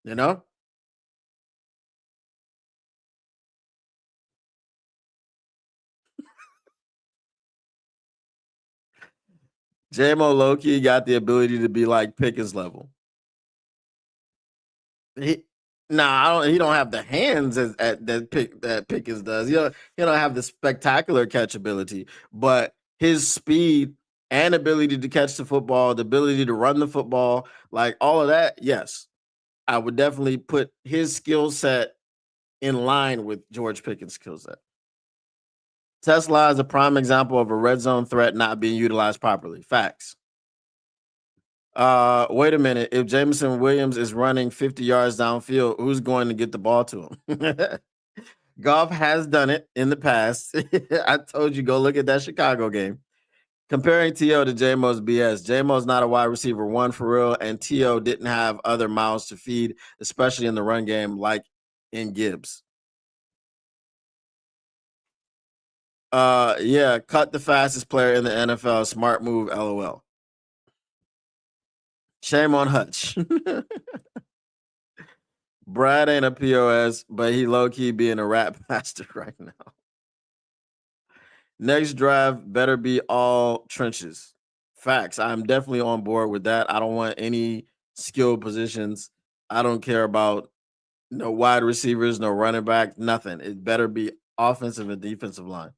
You know? Jamo Loki got the ability to be like Pickens level. He he don't have the hands that Pickens does. He don't have the spectacular catchability, but his speed and ability to catch the football, the ability to run the football, like all of that, yes. I would definitely put his skill set in line with George Pickens' skill set. Tesla is a prime example of a red zone threat not being utilized properly. Facts. Wait a minute. If Jameson Williams is running 50 yards downfield, who's going to get the ball to him? Goff has done it in the past. I told you, go look at that Chicago game. Comparing T.O. to Jamo's BS. Jamo's not a wide receiver one for real, and T.O. didn't have other mouths to feed, especially in the run game, like in Gibbs. Yeah, cut the fastest player in the NFL. Smart move, LOL. Shame on Hutch. Brad ain't a POS, but he low key being a rat bastard right now. Next drive better be all trenches. Facts. I'm definitely on board with that. I don't want any skill positions. I don't care about no wide receivers, no running back, nothing. It better be offensive and defensive line.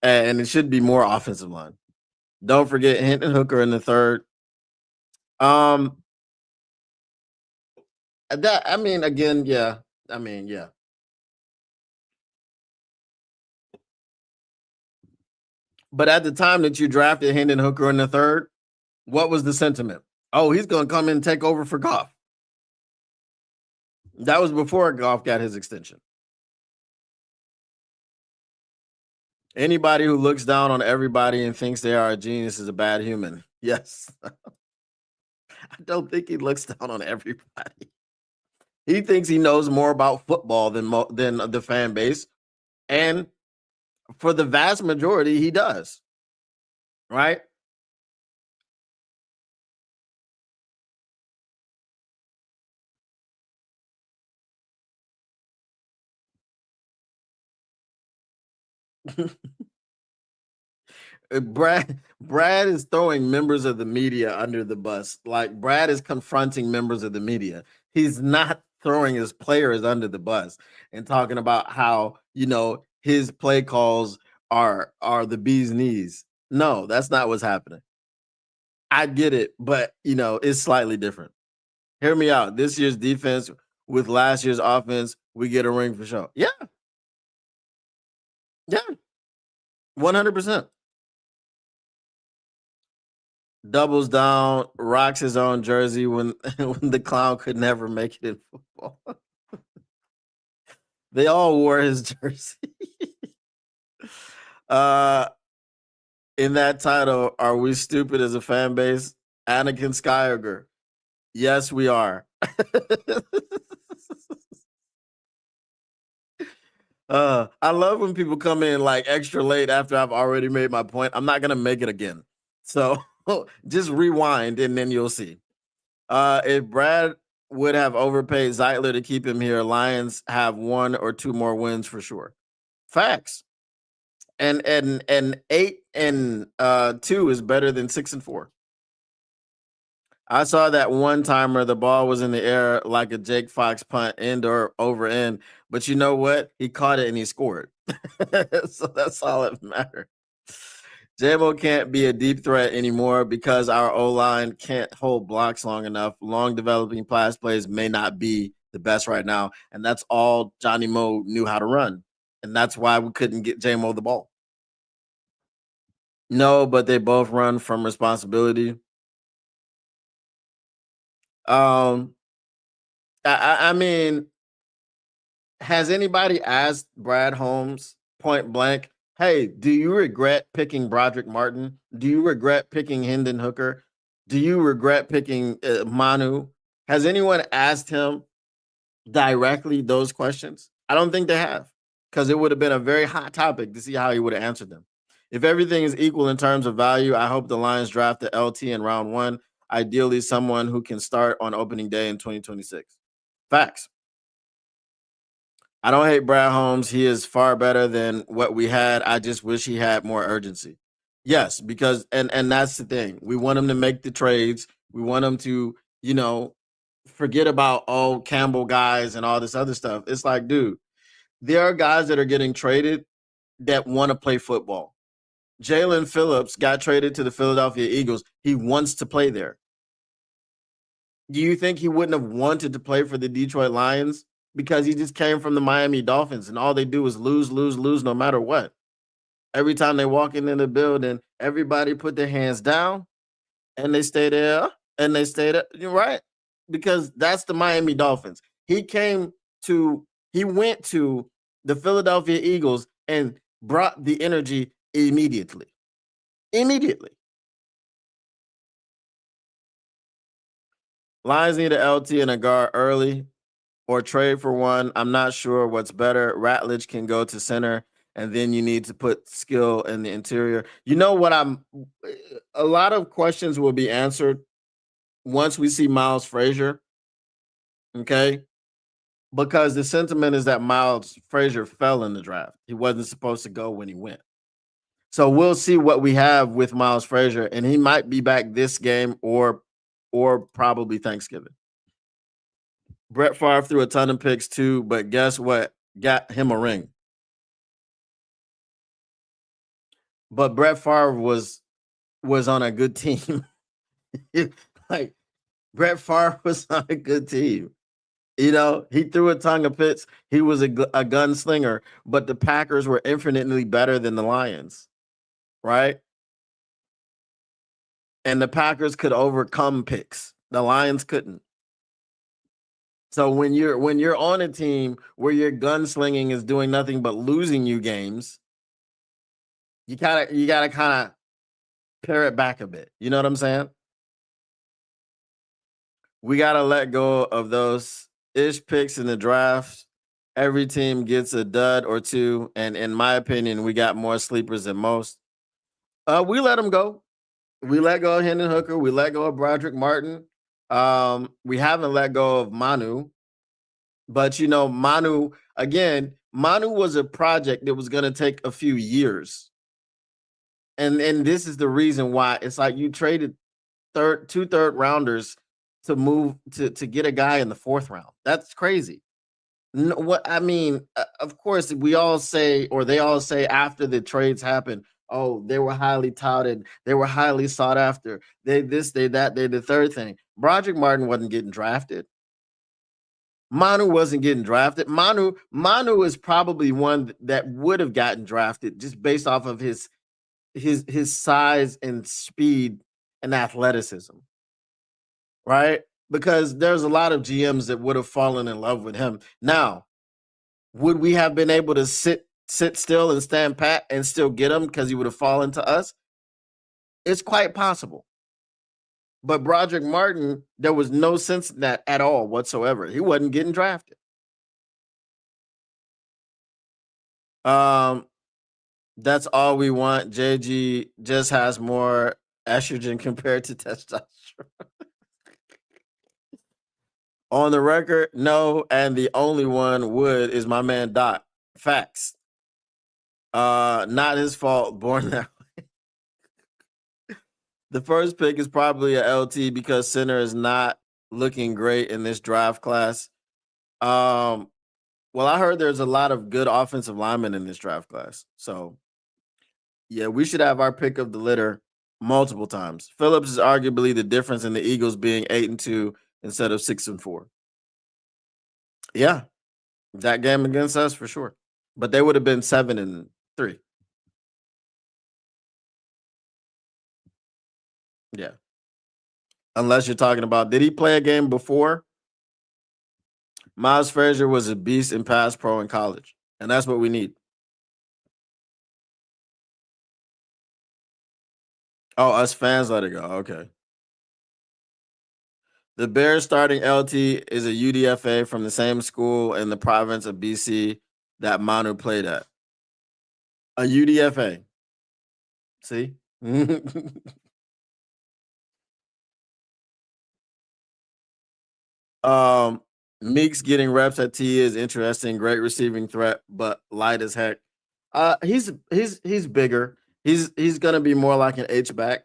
And it should be more offensive line. Don't forget Hinton Hooker in the third. Um that I mean again, yeah. I mean, yeah. But at the time that you drafted Hendon Hooker in the third, what was the sentiment? Oh, he's going to come in and take over for Goff. That was before Goff got his extension. Anybody who looks down on everybody and thinks they are a genius is a bad human. Yes. I don't think he looks down on everybody. He thinks he knows more about football than the fan base. And for the vast majority, he does. Right? Brad is throwing members of the media under the bus. Like Brad is confronting members of the media. He's not throwing his players under the bus and talking about how, his play calls are the bee's knees. No, that's not what's happening. I get it, but it's slightly different. Hear me out. This year's defense with last year's offense, we get a ring for sure. Yeah, yeah, 100%. Doubles down, rocks his own jersey when when the clown could never make it in football. They all wore his jersey. uh in that title, are we stupid as a fan base? Anakin Skywalker. Yes, we are. I love when people come in like extra late after I've already made my point. I'm not gonna make it again. So just rewind and then you'll see. If Brad would have overpaid Zeitler to keep him here, Lions have one or two more wins for sure. Facts. And 8-2 is better than 6-4. I saw that one timer. The ball was in the air like a Jake Fox punt, end or over end. But you know what? He caught it and he scored. So that's all that matters. Jamo can't be a deep threat anymore because our O line can't hold blocks long enough. Long developing pass plays may not be the best right now, and that's all Johnny Mo knew how to run, and that's why we couldn't get Jamo the ball. No, but they both run from responsibility. Um, I mean, has anybody asked Brad Holmes point blank, hey, do you regret picking Broderick Martin? Do you regret picking Hendon Hooker? Do you regret picking Manu? Has anyone asked him directly those questions? I don't think they have, because it would have been a very hot topic to see how he would have answered them. If everything is equal in terms of value, I hope the Lions draft the LT in round one, ideally someone who can start on opening day in 2026. Facts. I don't hate Brad Holmes. He is far better than what we had. I just wish he had more urgency. Yes, because and that's the thing. We want him to make the trades. We want him to, forget about all Campbell guys and all this other stuff. It's like, dude, there are guys that are getting traded that want to play football. Jalen Phillips got traded to the Philadelphia Eagles. He wants to play there. Do you think he wouldn't have wanted to play for the Detroit Lions because he just came from the Miami Dolphins and all they do is lose, lose, lose no matter what? Every time they walk into the building, everybody put their hands down and they stay there and they stay there. You're right. Because that's the Miami Dolphins. He came to he went to the Philadelphia Eagles and brought the energy immediately. Immediately. Lions need a LT and a guard early or trade for one. I'm not sure what's better. Ratledge can go to center, and then you need to put skill in the interior. You know what? A lot of questions will be answered once we see Miles Frazier. Okay, because the sentiment is that Miles Frazier fell in the draft. He wasn't supposed to go when he went. So we'll see what we have with Miles Frazier, and he might be back this game or probably Thanksgiving. Brett Favre threw a ton of picks too, but guess what? Got him a ring. But Brett Favre was on a good team. Like Brett Favre was on a good team. You know, he threw a ton of picks. He was a gunslinger, but the Packers were infinitely better than the Lions, right? And the Packers could overcome picks. The Lions couldn't. So when you're on a team where your gunslinging is doing nothing but losing you games, you gotta kind of pare it back a bit. You know what I'm saying? We gotta let go of those ish picks in the draft. Every team gets a dud or two, and in my opinion, we got more sleepers than most. We let them go. We let go of Hendon Hooker. We let go of Broderick Martin. We haven't let go of Manu. But you know, Manu again, Manu was a project that was going to take a few years, and this is the reason why it's like you traded third rounders to move to get a guy in the fourth round. That's crazy. No, what I mean, of course, we all say, or they all say after the trades happen, oh, they were highly touted, they were highly sought after, they this, they that, they the third thing. Broderick Martin wasn't getting drafted. Manu wasn't getting drafted. Manu is probably one that would have gotten drafted just based off of his size and speed and athleticism, right? Because there's a lot of GMs that would have fallen in love with him. Now, would we have been able to sit still and stand pat and still get him because he would have fallen to us? It's quite possible. But Broderick Martin, there was no sense in that at all whatsoever. He wasn't getting drafted. Um, that's all we want. JG just has more estrogen compared to testosterone. On the record, no, and the only one would is my man Doc. Facts. Not his fault. Born that the first pick is probably a LT because center is not looking great in this draft class. Um, well, I heard there's a lot of good offensive linemen in this draft class. So, yeah, we should have our pick of the litter multiple times. Phillips is arguably the difference in the Eagles being 8-2 instead of 6-4. Yeah, that game against us for sure. But they would have been 7-3. Yeah. Unless you're talking about, did he play a game before? Miles Frazier was a beast in pass pro in college, and that's what we need. Oh, us fans let it go. Okay. The Bears starting LT is a UDFA from the same school in the province of BC that Manu played at. A UDFA. See? um, Meeks getting reps at T is interesting. Great receiving threat, but light as heck. He's bigger. He's gonna be more like an H back.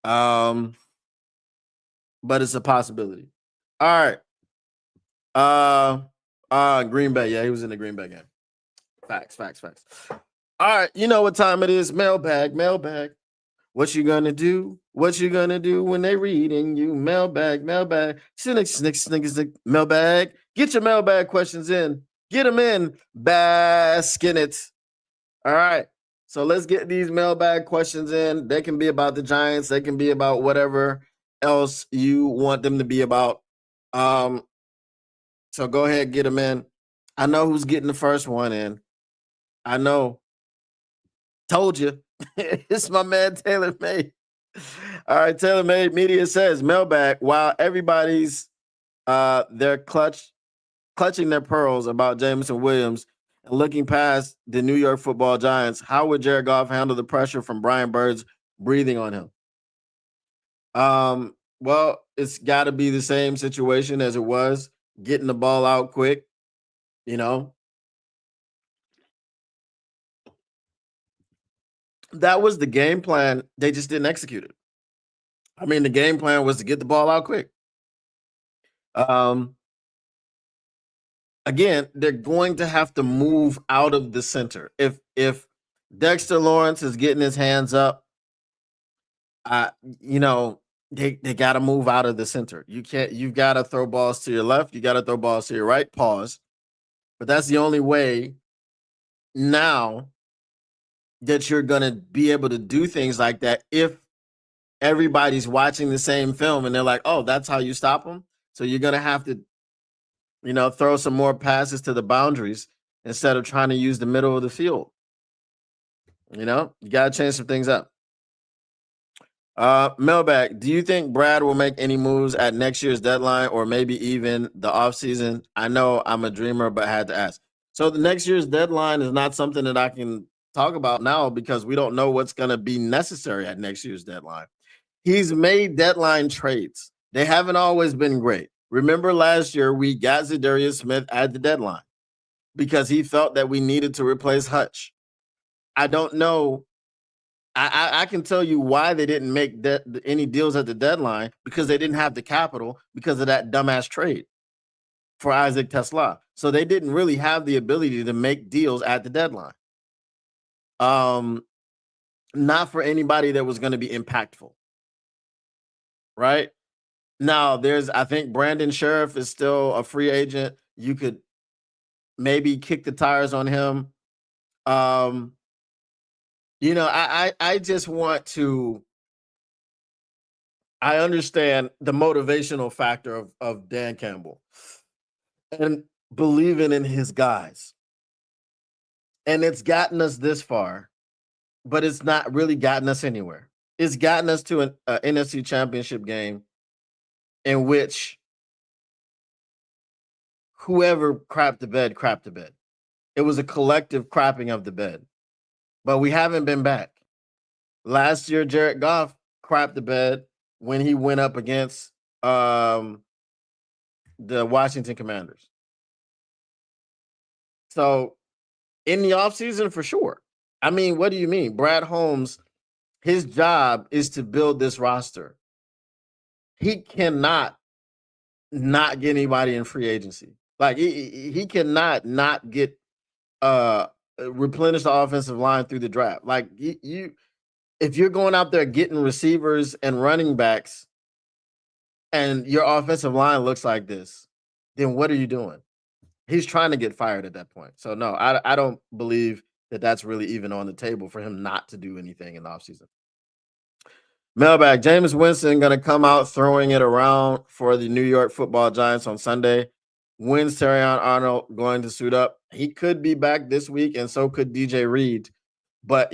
Um, but it's a possibility. All right. Green Bay. Yeah, he was in the Green Bay game. Facts. All right, you know what time it is. Mailbag. What you gonna do? What you gonna do when they reading you? Mailbag, mailbag, snick, snick, snick, snick, mailbag. Get your mailbag questions in. Get them in. Bask in it. All right. So let's get these mailbag questions in. They can be about the Giants. They can be about whatever else you want them to be about. Um, so go ahead, get them in. I know who's getting the first one in. I know. Told you. It's my man Taylor May. All right, Taylor Made Media says mailbag. While everybody's they're clutching their pearls about Jameson Williams and looking past the New York Football Giants, how would Jared Goff handle the pressure from Brian Bird's breathing on him? Well, it's got to be the same situation as it was, getting the ball out quick. You know, that was the game plan. They just didn't execute it. I mean, the game plan was to get the ball out quick. Um, Again, they're going to have to move out of the center. If Dexter Lawrence is getting his hands up, uh, you know, they got to move out of the center. You've got to throw balls to your left, you got to throw balls to your right, pause. But that's the only way now that you're going to be able to do things like that if everybody's watching the same film and they're like, "Oh, that's how you stop them." So you're going to have to, throw some more passes to the boundaries instead of trying to use the middle of the field. You got to change some things up. Mailbag, do you think Brad will make any moves at next year's deadline or maybe even the offseason? I know I'm a dreamer, but had to ask. So the next year's deadline is not something that I can talk about now because we don't know what's going to be necessary at next year's deadline. He's made deadline trades. They haven't always been great. Remember last year we got Zadarius Smith at the deadline because he felt that we needed to replace Hutch. I don't know. I can tell you why they didn't make any deals at the deadline because they didn't have the capital because of that dumbass trade for Isaac Tesla. So they didn't really have the ability to make deals at the deadline. Not for anybody that was going to be impactful. Right? Now, I think Brandon Sheriff is still a free agent. You could maybe kick the tires on him. I just want to. I understand the motivational factor of Dan Campbell and believing in his guys. And it's gotten us this far, but it's not really gotten us anywhere. It's gotten us to an NFC championship game in which whoever crapped the bed, crapped the bed. It was a collective crapping of the bed, but we haven't been back. Last year, Jared Goff crapped the bed when he went up against the Washington Commanders. So in the offseason, for sure. I mean, what do you mean? Brad Holmes, his job is to build this roster. He cannot not get anybody in free agency. Like he cannot not get replenish the offensive line through the draft. Like you if you're going out there getting receivers and running backs and your offensive line looks like this, then what are you doing? He's trying to get fired at that point. So no, I don't believe that that's really even on the table for him not to do anything in the offseason. Mailbag, Jameis Winston going to come out throwing it around for the New York Football Giants on Sunday. When's Terrion Arnold going to suit up? He could be back this week, and so could DJ Reed. But,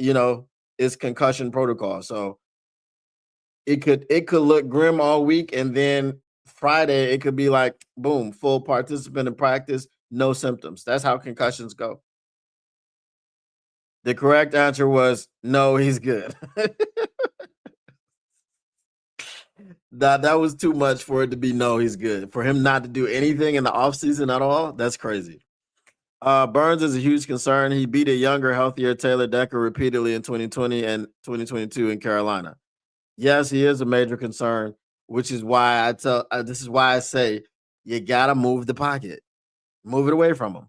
it's concussion protocol. So it could look grim all week, and then Friday it could be like, boom, full participant in practice, no symptoms. That's how concussions go. The correct answer was no, he's good. That was too much for it to be no, he's good. For him not to do anything in the offseason at all, that's crazy. Burns is a huge concern. He beat a younger, healthier Taylor Decker repeatedly in 2020 and 2022 in Carolina. Yes, he is a major concern, which is why this is why I say you gotta move the pocket, move it away from him.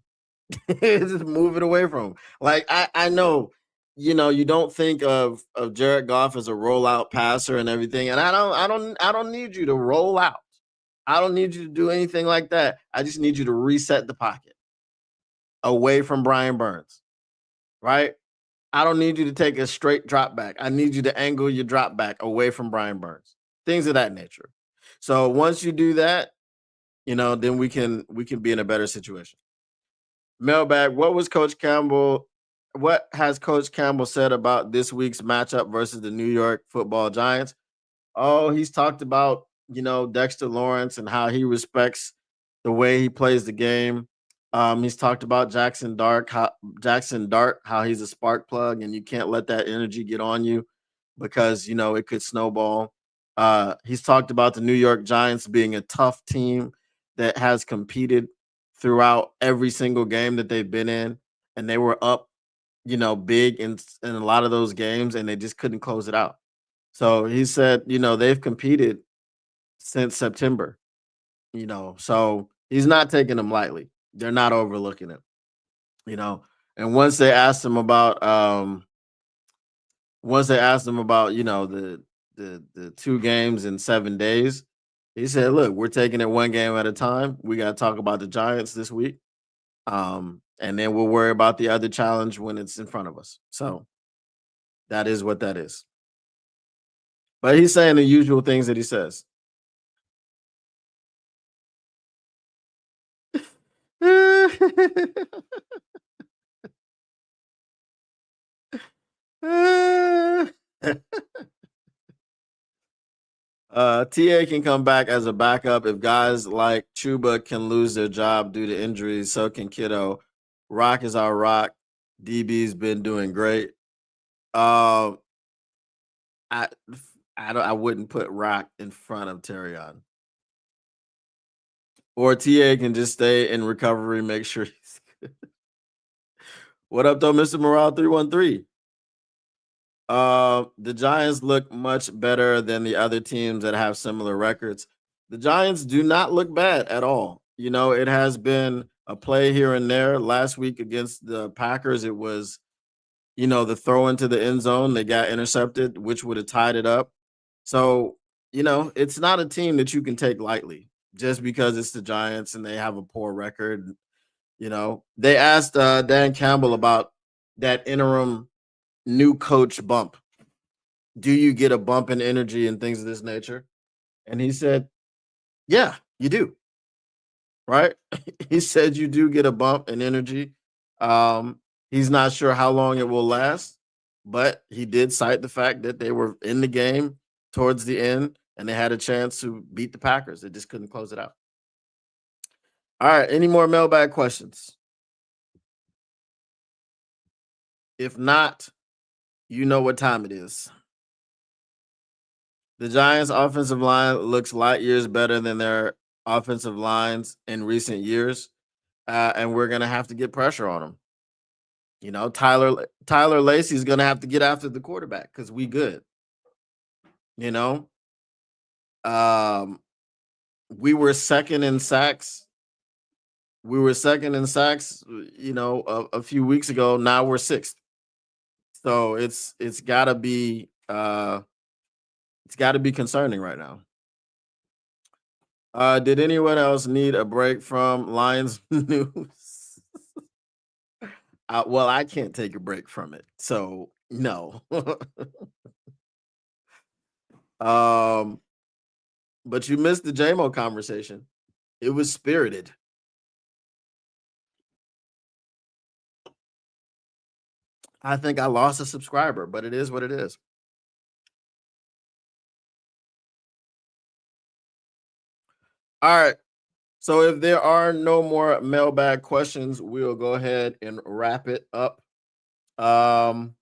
Just move it away from him. Like I know you don't think of Jared Goff as a rollout passer and everything. And I don't need you to roll out. I don't need you to do anything like that. I just need you to reset the pocket away from Brian Burns, right? I don't need you to take a straight drop back. I need you to angle your drop back away from Brian Burns. Things of that nature. So once you do that, then we can be in a better situation. Mailbag, what has Coach Campbell said about this week's matchup versus the New York Football Giants? Oh, he's talked about, Dexter Lawrence and how he respects the way he plays the game. He's talked about Jackson Dart, how he's a spark plug and you can't let that energy get on you because it could snowball. He's talked about the New York Giants being a tough team that has competed throughout every single game that they've been in, and they were up, big in a lot of those games, and they just couldn't close it out. So he said, they've competed since September, so he's not taking them lightly. They're not overlooking it, you know. And once they asked him about, the two games in 7 days, he said, "Look, we're taking it one game at a time. We got to talk about the Giants this week, and then we'll worry about the other challenge when it's in front of us." So that is what that is. But he's saying the usual things that he says. TA can come back as a backup if guys like Chuba can lose their job due to injuries. So can Kiddo. Rock is our rock. DB's been doing great. Um, I I wouldn't put Rock in front of Terrion. Or TA can just stay in recovery, make sure he's good. What up, though, Mr. Morale 313? The Giants look much better than the other teams that have similar records. The Giants do not look bad at all. It has been a play here and there. Last week against the Packers, it was, the throw into the end zone. They got intercepted, which would have tied it up. So, it's not a team that you can take lightly just because it's the Giants and they have a poor record. They asked Dan Campbell about that interim new coach bump. Do you get a bump in energy and things of this nature? And he said, yeah, you do. Right? He said you do get a bump in energy. He's not sure how long it will last, but he did cite the fact that they were in the game towards the end and they had a chance to beat the Packers. They just couldn't close it out. All right. Any more mailbag questions? If not, you know what time it is. The Giants' offensive line looks light years better than their offensive lines in recent years, and we're gonna have to get pressure on them. Tyler Lacey's gonna have to get after the quarterback because we good. You know, um, we were second in sacks. We were second in sacks. A few weeks ago. Now we're sixth. So it's gotta be concerning right now. Did anyone else need a break from Lions news? Well, I can't take a break from it, so no. um, but you missed the Jamo conversation. It was spirited. I think I lost a subscriber, but it is what it is. All right. So if there are no more mailbag questions, we'll go ahead and wrap it up. Um,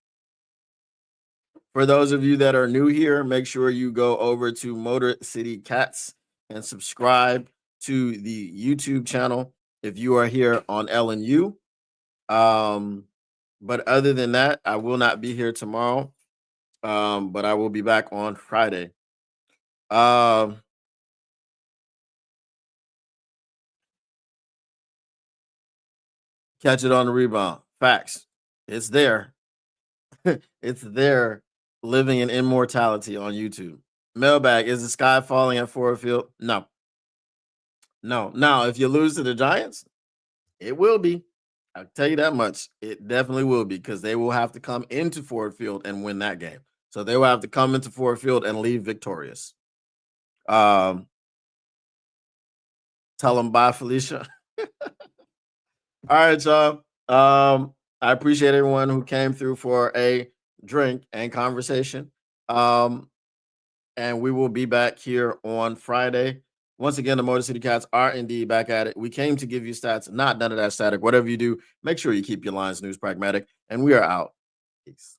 For those of you that are new here, make sure you go over to Motor City Cats and subscribe to the YouTube channel if you are here on LNU. But other than that, I will not be here tomorrow. But I will be back on Friday. Um, Catch it on the rebound. Facts. It's there. It's there living in immortality on YouTube. Mailbag, is the sky falling at Ford Field? No, no. Now, if you lose to the Giants, it will be. I'll tell you that much. It definitely will be because they will have to come into Ford Field and win that game. So they will have to come into Ford Field and leave victorious. Um, Tell them bye, Felicia. All right, y'all. I appreciate everyone who came through for a drink and conversation. Um, and we will be back here on Friday. Once again, the Motor City Cats are indeed back at it. We came to give you stats, not none of that static. Whatever you do, make sure you keep your lines news pragmatic. And we are out. Peace.